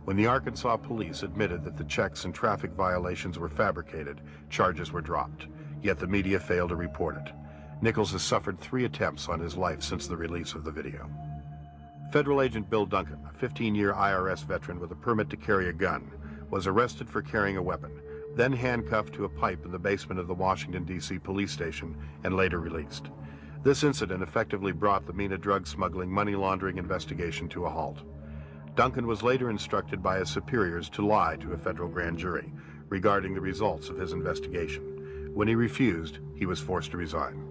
S11: When the Arkansas police admitted that the checks and traffic violations were fabricated, charges were dropped, yet the media failed to report it. Nichols has suffered 3 attempts on his life since the release of the video. Federal agent Bill Duncan, a 15-year IRS veteran with a permit to carry a gun, was arrested for carrying a weapon, then handcuffed to a pipe in the basement of the Washington, D.C. police station and later released. This incident effectively brought the MENA drug smuggling money laundering investigation to a halt. Duncan was later instructed by his superiors to lie to a federal grand jury regarding the results of his investigation. When he refused, he was forced to resign.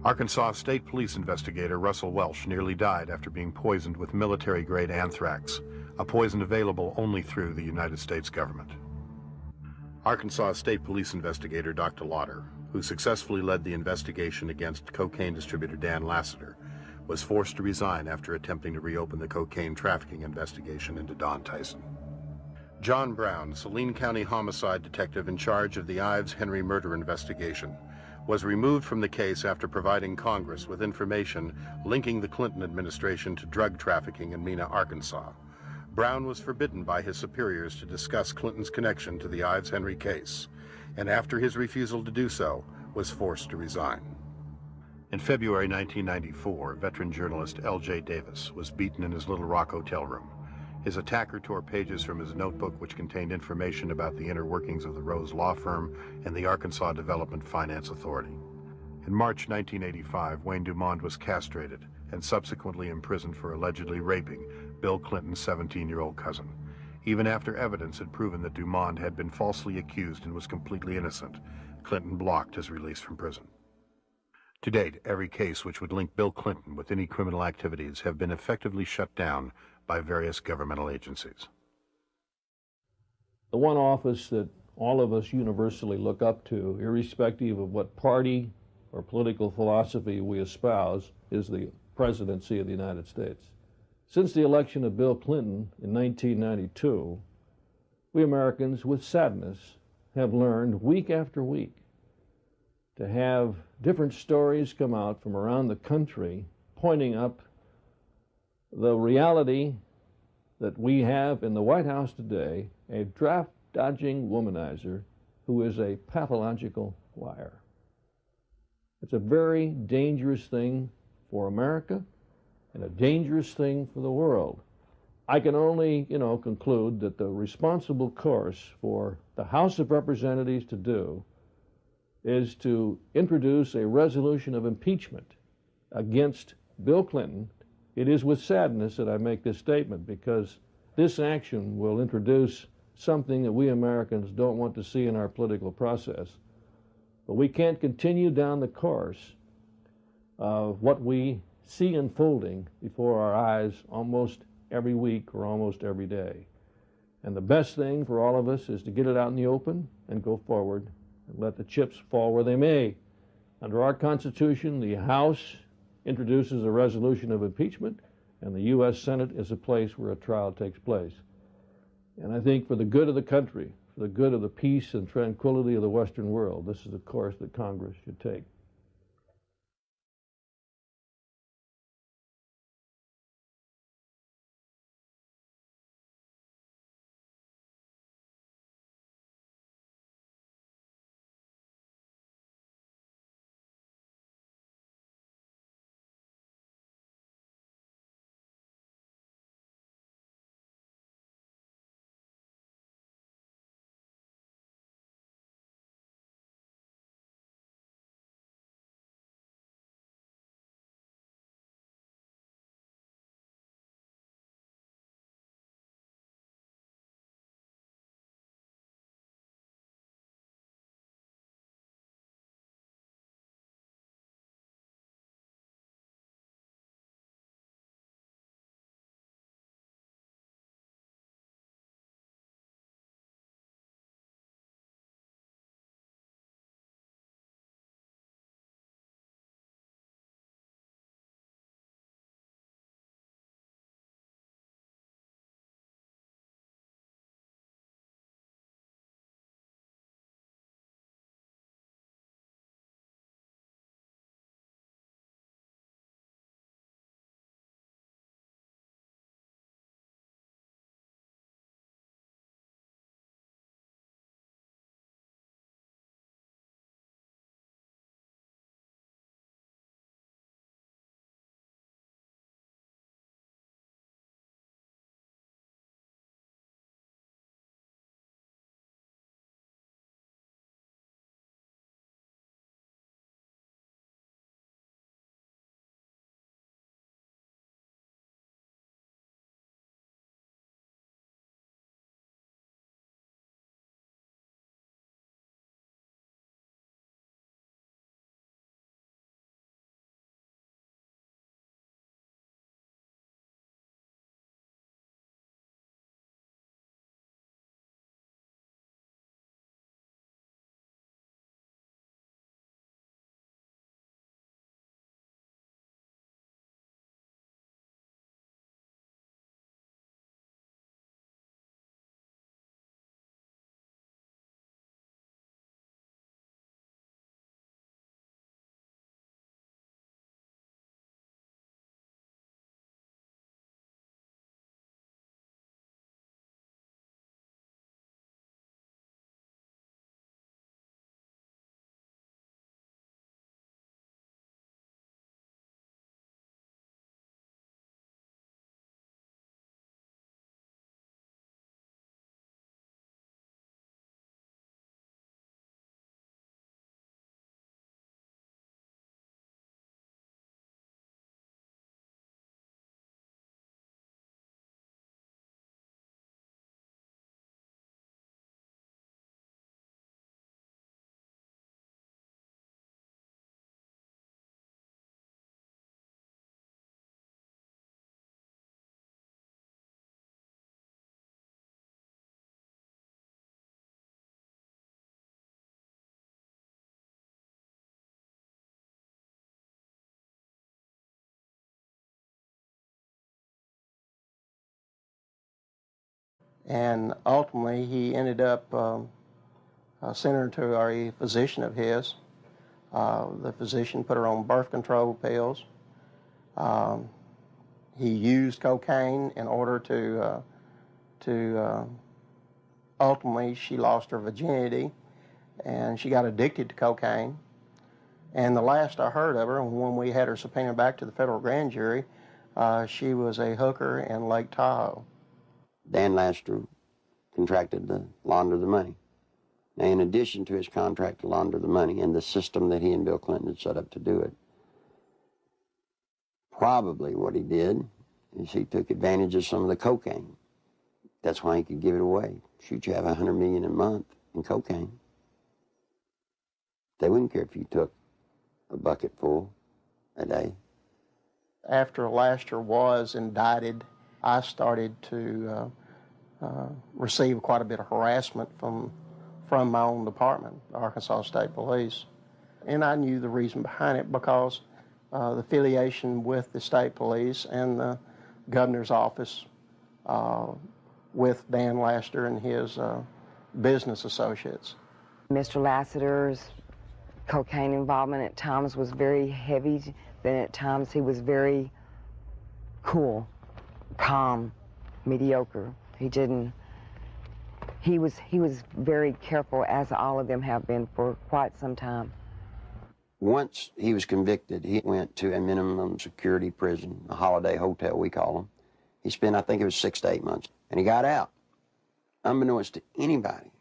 S11: Arkansas State Police investigator Russell Welsh nearly died after being poisoned with military-grade anthrax, a poison available only through the United States government. Arkansas State Police investigator Dr. Lauder, who successfully led the investigation against cocaine distributor Dan Lassiter, was forced to resign after attempting to reopen the cocaine trafficking investigation into Don Tyson. John Brown, Saline County homicide detective in charge of the Ives Henry murder investigation, was removed from the case after providing Congress with information linking the Clinton administration to drug trafficking in Mena, Arkansas. Brown was forbidden by his superiors to discuss Clinton's connection to the Ives Henry case, and after his refusal to do so, was forced to resign. In February 1994, veteran journalist L.J. Davis was beaten in his Little Rock hotel room. His attacker tore pages from his notebook which contained information about the inner workings of the Rose Law Firm and the Arkansas Development Finance Authority. In March 1985, Wayne Dumond was castrated and subsequently imprisoned for allegedly raping Bill Clinton's 17-year-old cousin. Even after evidence had proven that Dumond had been falsely accused and was completely innocent, Clinton blocked his release from prison. To date, every case which would link Bill Clinton with any criminal activities have been effectively shut down by various governmental agencies.
S5: The one office that all of us universally look up to, irrespective of what party or political philosophy we espouse, is the presidency of the United States. Since the election of Bill Clinton in 1992, we Americans, with sadness, have learned week after week to have different stories come out from around the country pointing up the reality that we have in the White House today, a draft-dodging womanizer who is a pathological liar. It's a very dangerous thing for America and a dangerous thing for the world. I can only, conclude that the responsible course for the House of Representatives to do is to introduce a resolution of impeachment against Bill Clinton. It is with sadness that I make this statement, because this action will introduce something that we Americans don't want to see in our political process. But we can't continue down the course of what we see unfolding before our eyes almost every week or almost every day. And the best thing for all of us is to get it out in the open and go forward and let the chips fall where they may. Under our Constitution, the House introduces a resolution of impeachment, and the U.S. Senate is a place where a trial takes place. And I think for the good of the country, for the good of the peace and tranquility of the Western world, this is the course that Congress should take.
S12: And ultimately, he ended up sending her to a physician of his. The physician put her on birth control pills. He used cocaine in order to ultimately, she lost her virginity, and she got addicted to cocaine. And the last I heard of her, when we had her subpoenaed back to the federal grand jury, she was a hooker in Lake Tahoe.
S4: Dan Laster contracted to launder the money. Now, in addition to his contract to launder the money and the system that he and Bill Clinton had set up to do it, probably what he did is he took advantage of some of the cocaine. That's why he could give it away. Shoot, you have $100 million a month in cocaine. They wouldn't care if you took a bucket full a day.
S12: After Laster was indicted, I started to receive quite a bit of harassment from my own department, the Arkansas State Police. And I knew the reason behind it because the affiliation with the state police and the governor's office with Dan Laster and his business associates.
S13: Mr. Lassiter's cocaine involvement at times was very heavy, then at times he was very cool, calm, mediocre. He was very careful, as all of them have been for quite some time.
S4: Once he was convicted, he went to a minimum security prison, a holiday hotel, we call them. He spent, I think it was 6 to 8 months, and he got out. Unbeknownst to anybody,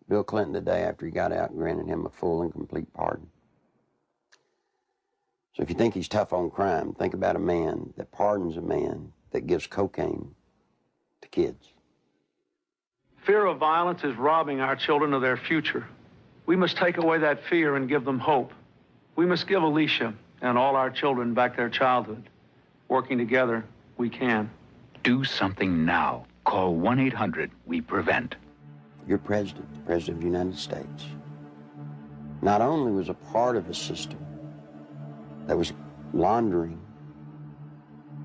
S4: Bill Clinton, the day after he got out, granted him a full and complete pardon. So if you think he's tough on crime, think about a man that pardons a man that gives cocaine to kids.
S9: Fear of violence is robbing our children of their future. We must take away that fear and give them hope. We must give Alicia and all our children back their childhood. Working together, we can.
S18: Do something now. Call 1-800-WE-PREVENT.
S4: Your president, the President of the United States, not only was a part of a system that was laundering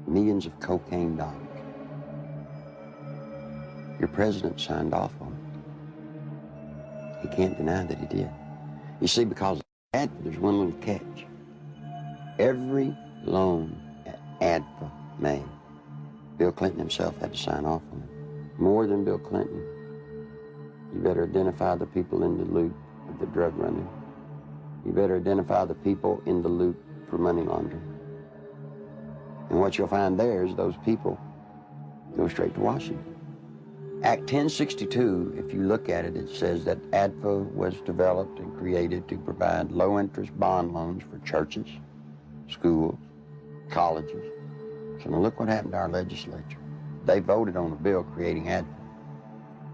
S4: millions of cocaine dollars, your president signed off on it. He can't deny that he did. You see, because there's one little catch. Every loan that ADFA made, Bill Clinton himself had to sign off on it. More than Bill Clinton, you better identify the people in the loop of the drug running. You better identify the people in the loop for money laundering. And what you'll find there is those people go straight to Washington. Act 1062, if you look at it, it says that ADFA was developed and created to provide low-interest bond loans for churches, schools, colleges. So now look what happened to our legislature. They voted on a bill creating ADFA,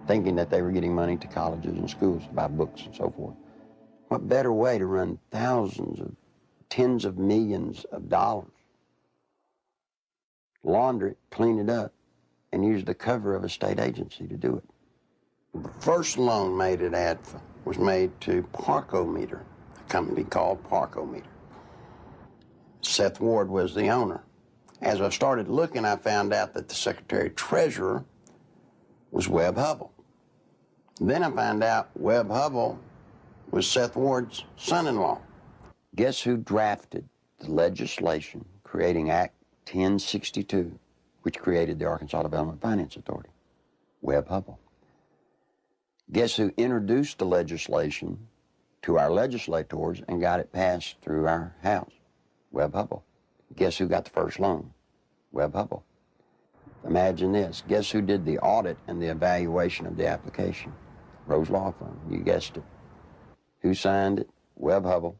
S4: thinking that they were getting money to colleges and schools to buy books and so forth. What better way to run thousands of, tens of millions of dollars, launder it, clean it up, and use the cover of a state agency to do it. The first loan made at ADFA was made to Parkometer, a company called Parkometer. Seth Ward was the owner. As I started looking, I found out that the Secretary-Treasurer was Webb Hubbell. Then I found out Webb Hubbell was Seth Ward's son-in-law. Guess who drafted the legislation creating Act 1062, which created the Arkansas Development Finance Authority? Webb Hubbell. Guess who introduced the legislation to our legislators and got it passed through our House? Webb Hubbell. Guess who got the first loan? Webb Hubbell. Imagine this. Guess who did the audit and the evaluation of the application? Rose Law Firm. You guessed it. Who signed it? Webb Hubbell,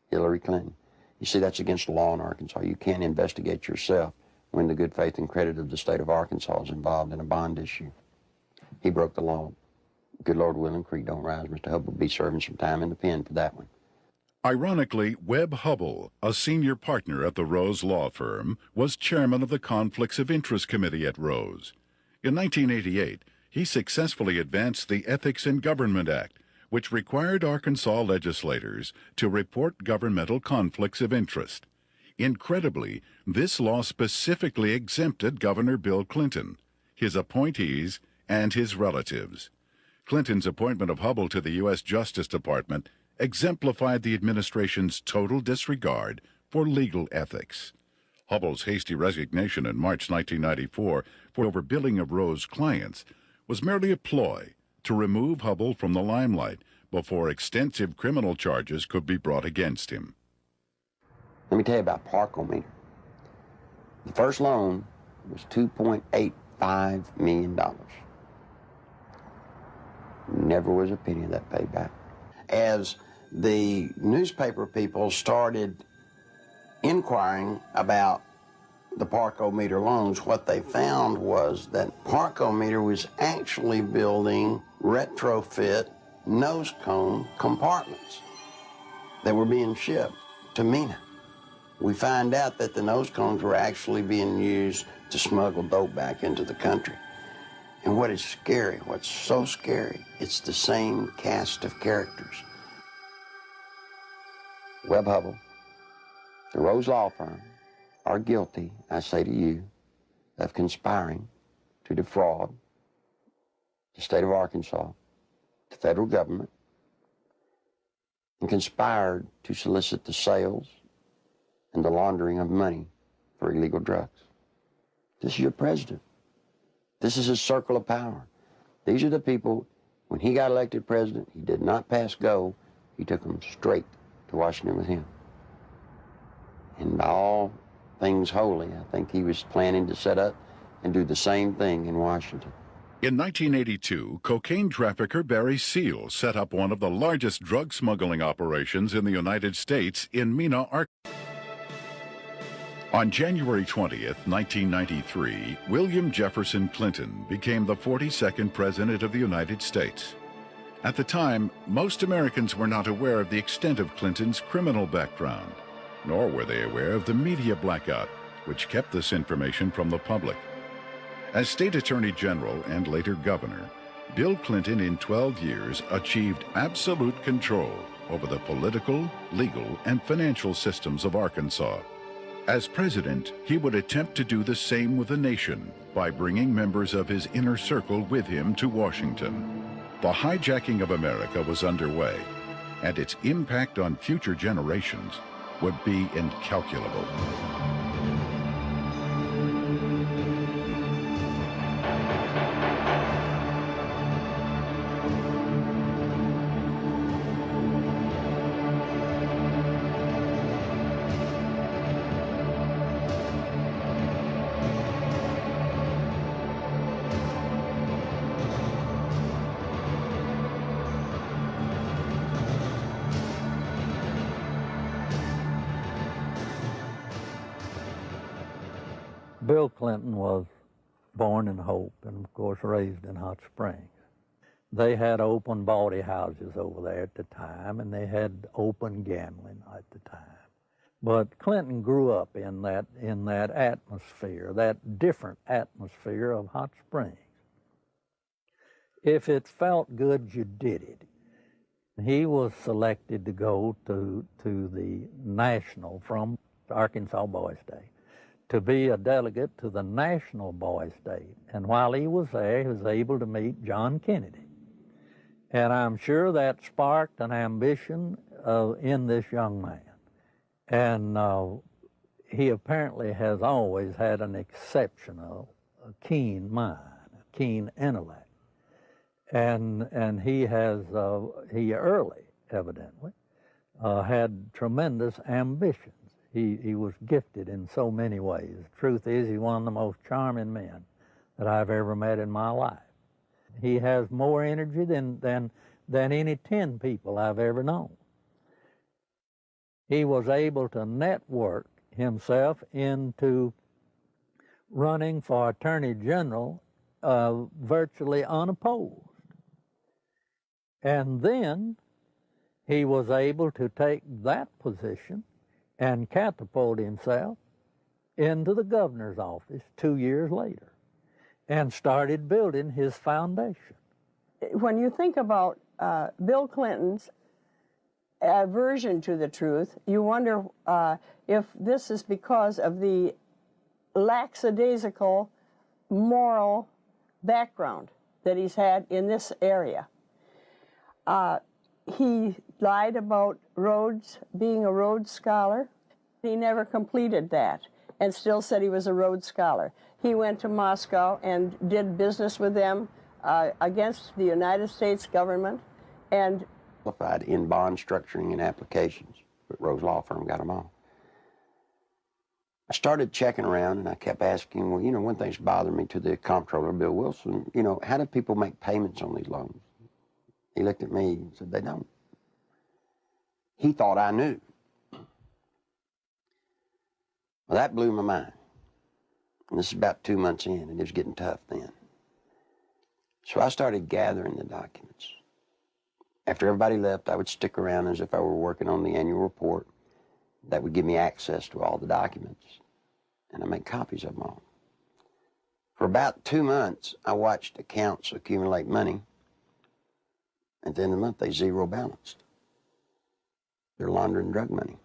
S4: Hillary Clinton. You see, that's against the law in Arkansas. You can't investigate yourself when the good faith and credit of the state of Arkansas is involved in a bond issue. He broke the law. Good Lord willing, creek don't rise. Mr. Hubbell will be serving some time in the pen for that one.
S1: Ironically, Webb Hubbell, a senior partner at the Rose Law Firm, was chairman of the Conflicts of Interest Committee at Rose. In 1988, he successfully advanced the Ethics in Government Act, which required Arkansas legislators to report governmental conflicts of interest. Incredibly, this law specifically exempted Governor Bill Clinton, his appointees, and his relatives. Clinton's appointment of Hubble to the U.S. Justice Department exemplified the administration's total disregard for legal ethics. Hubble's hasty resignation in March 1994 for overbilling of Roe's clients was merely a ploy to remove Hubble from the limelight before extensive criminal charges could be brought against him.
S4: Let me tell you about Parkometer. The first loan was $2.85 million. Never was a penny of that paid back. As the newspaper people started inquiring about the Parkometer loans, what they found was that Parkometer was actually building retrofit nose cone compartments that were being shipped to MENA. We find out that the nose cones were actually being used to smuggle dope back into the country. And what is scary, what's so scary, it's the same cast of characters. Webb Hubble, the Rose Law Firm, are guilty, I say to you, of conspiring to defraud the state of Arkansas, the federal government, and conspired to solicit the sales and the laundering of money for illegal drugs. This is your president. This is his circle of power. These are the people, when he got elected president, he did not pass go. He took them straight to Washington with him. And by all things holy, I think he was planning to set up and do the same thing in Washington.
S1: In 1982, cocaine trafficker Barry Seal set up one of the largest drug smuggling operations in the United States in Mena, Arkansas. On January 20th, 1993, William Jefferson Clinton became the 42nd President of the United States. At the time, most Americans were not aware of the extent of Clinton's criminal background, nor were they aware of the media blackout, which kept this information from the public. As State Attorney General and later Governor, Bill Clinton in 12 years achieved absolute control over the political, legal, and financial systems of Arkansas. As president, he would attempt to do the same with the nation by bringing members of his inner circle with him to Washington. The hijacking of America was underway, and its impact on future generations would be incalculable.
S2: Bill Clinton was born in Hope and, of course, raised in Hot Springs. They had open bawdy houses over there at the time, and they had open gambling at the time. But Clinton grew up in that atmosphere, that different atmosphere of Hot Springs. If it felt good, you did it. He was selected to go to the national from Arkansas Boys Day, to be a delegate to the National Boys Day. And while he was there, he was able to meet John Kennedy. And I'm sure that sparked an ambition in this young man. And he apparently has always had an exceptional, keen mind, a keen intellect. And he early, evidently, had tremendous ambitions. He was gifted in so many ways. The truth is, he's one of the most charming men that I've ever met in my life. He has more energy than any 10 people I've ever known. He was able to network himself into running for Attorney General virtually unopposed. And then he was able to take that position and catapult himself into the governor's office 2 years later and started building his foundation.
S10: When you think about Bill Clinton's aversion to the truth, you wonder if this is because of the lackadaisical moral background that he's had in this area. He lied about Rhodes, being a Rhodes Scholar. He never completed that and still said he was a Rhodes Scholar. He went to Moscow and did business with them against the United States government and
S4: qualified in bond structuring and applications, but Rose Law Firm got them all. I started checking around and I kept asking, well, you know, one thing's bothering me to the comptroller, Bill Wilson, you know, how do people make payments on these loans? He looked at me and said, they don't. He thought I knew. Well, that blew my mind. And this is about 2 months in, and it was getting tough then. So I started gathering the documents. After everybody left, I would stick around as if I were working on the annual report. That would give me access to all the documents, and I made copies of them all. For about 2 months, I watched accounts accumulate money. At the end of the month, they zero balanced. They're laundering drug money.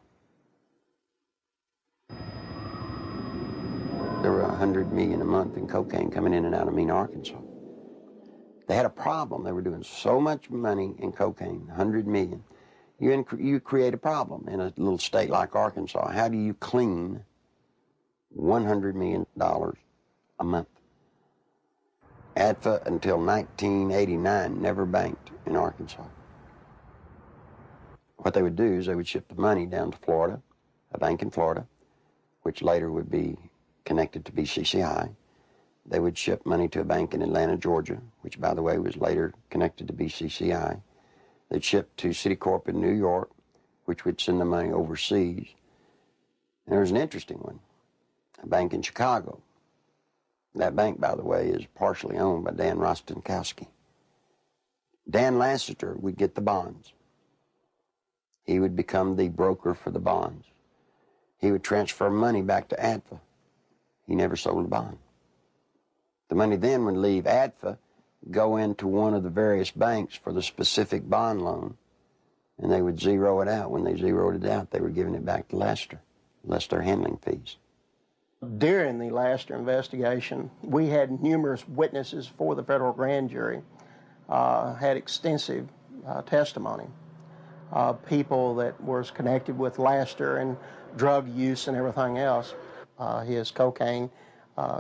S4: There were $100 million a month in cocaine coming in and out of Mena, Arkansas. They had a problem. They were doing so much money in cocaine, $100 million. You create a problem in a little state like Arkansas. How do you clean $100 million a month? ADFA until 1989 never banked in Arkansas. What they would do is they would ship the money down to Florida, a bank in Florida, which later would be connected to BCCI. They would ship money to a bank in Atlanta, Georgia, which, by the way, was later connected to BCCI. They'd ship to Citicorp in New York, which would send the money overseas. And there was an interesting one, a bank in Chicago. That bank, by the way, is partially owned by Dan Rostenkowski. Dan Lassiter would get the bonds. He would become the broker for the bonds. He would transfer money back to ADFA. He never sold a bond. The money then would leave ADFA, go into one of the various banks for the specific bond loan, and they would zero it out. When they zeroed it out, they were giving it back to Lassiter, less their handling fees.
S12: During the Lassiter investigation, we had numerous witnesses for the federal grand jury, had extensive testimony. People that was connected with Lassiter and drug use and everything else. His cocaine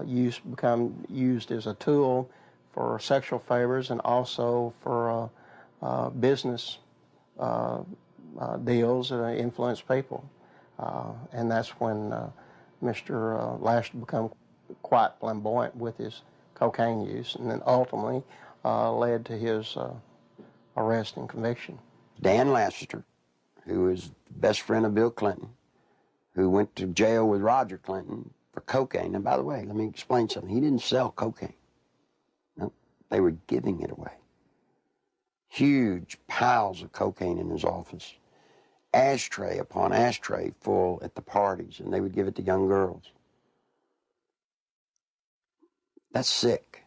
S12: use become used as a tool for sexual favors and also for business deals that influence people. And that's when Mr. Lassiter became quite flamboyant with his cocaine use, and then ultimately led to his arrest and conviction.
S4: Dan Lassiter, who is the best friend of Bill Clinton, who went to jail with Roger Clinton for cocaine. And by the way, let me explain something. He didn't sell cocaine. No, they were giving it away. Huge piles of cocaine in his office. Ashtray upon ashtray full at the parties, and they would give it to young girls. That's sick.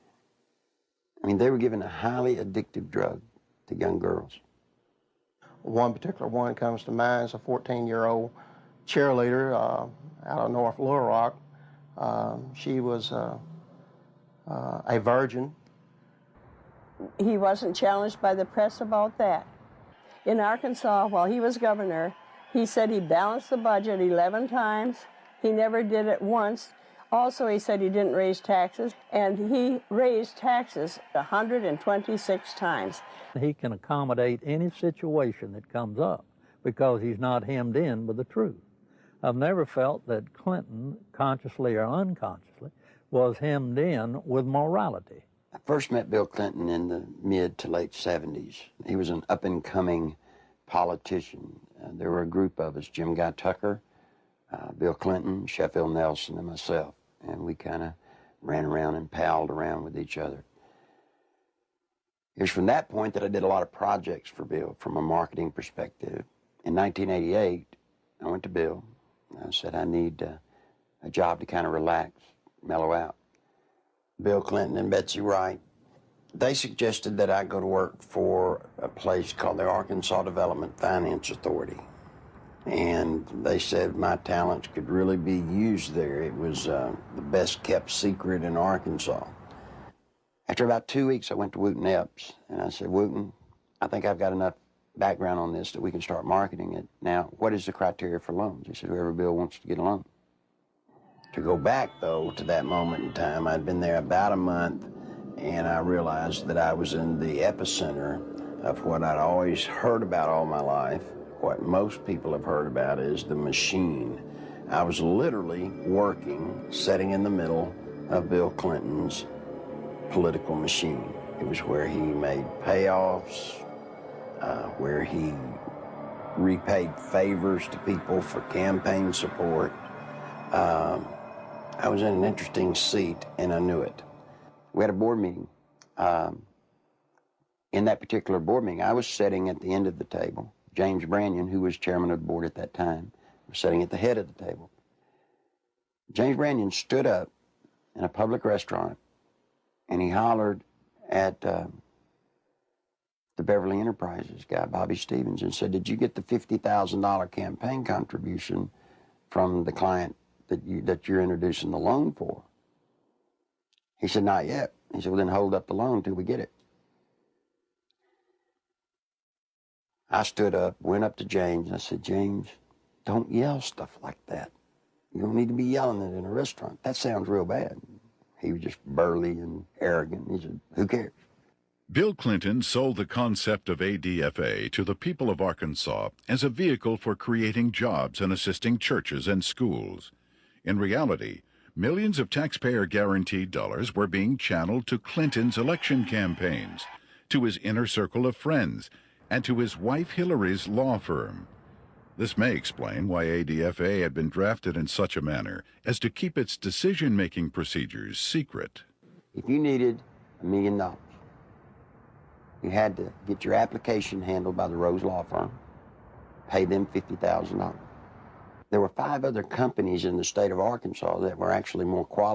S4: I mean, they were giving a highly addictive drug to young girls.
S12: One particular one comes to mind is a 14-year-old cheerleader out of North Little Rock. She was a virgin.
S10: He wasn't challenged by the press about that. In Arkansas, while he was governor, he said he balanced the budget 11 times. He never did it once. Also, he said he didn't raise taxes, and he raised taxes 126 times.
S2: He can accommodate any situation that comes up because he's not hemmed in with the truth. I've never felt that Clinton, consciously or unconsciously, was hemmed in with morality.
S4: I first met Bill Clinton in the mid to late 70s. He was an up-and-coming politician. There were a group of us, Jim Guy Tucker, Bill Clinton, Sheffield Nelson, and myself. And we kind of ran around and palled around with each other. It was from that point that I did a lot of projects for Bill from a marketing perspective. In 1988, I went to Bill. I said, I need a job to kind of relax, mellow out. Bill Clinton and Betsy Wright, they suggested that I go to work for a place called the Arkansas Development Finance Authority. And they said my talents could really be used there. It was the best kept secret in Arkansas. After about 2 weeks, I went to Wooten Epps, and I said, Wooten, I think I've got enough background on this that we can start marketing it. Now, what is the criteria for loans? He said, whoever Bill wants to get a loan. To go back, though, to that moment in time, I'd been there about a month, and I realized that I was in the epicenter of what I'd always heard about all my life. What most people have heard about is the machine. I was literally working, sitting in the middle of Bill Clinton's political machine. It was where he made payoffs, where he repaid favors to people for campaign support. I was in an interesting seat, and I knew it. We had a board meeting. In that particular board meeting, I was sitting at the end of the table. James Brannion, who was chairman of the board at that time, was sitting at the head of the table. James Brannion stood up in a public restaurant, and he hollered at the Beverly Enterprises guy, Bobby Stevens, and said, did you get the $50,000 campaign contribution from the client that you're introducing the loan for? He said, not yet. He said, well, then hold up the loan till we get it. I stood up, went up to James, and I said, James, don't yell stuff like that. You don't need to be yelling it in a restaurant. That sounds real bad. He was just burly and arrogant. He said, who cares?
S1: Bill Clinton sold the concept of ADFA to the people of Arkansas as a vehicle for creating jobs and assisting churches and schools. In reality, millions of taxpayer-guaranteed dollars were being channeled to Clinton's election campaigns, to his inner circle of friends, and to his wife Hillary's law firm. This may explain why ADFA had been drafted in such a manner as to keep its decision-making procedures secret.
S4: If you needed $1 million, you had to get your application handled by the Rose Law Firm, pay them $50,000. There were 5 other companies in the state of Arkansas that were actually more qualified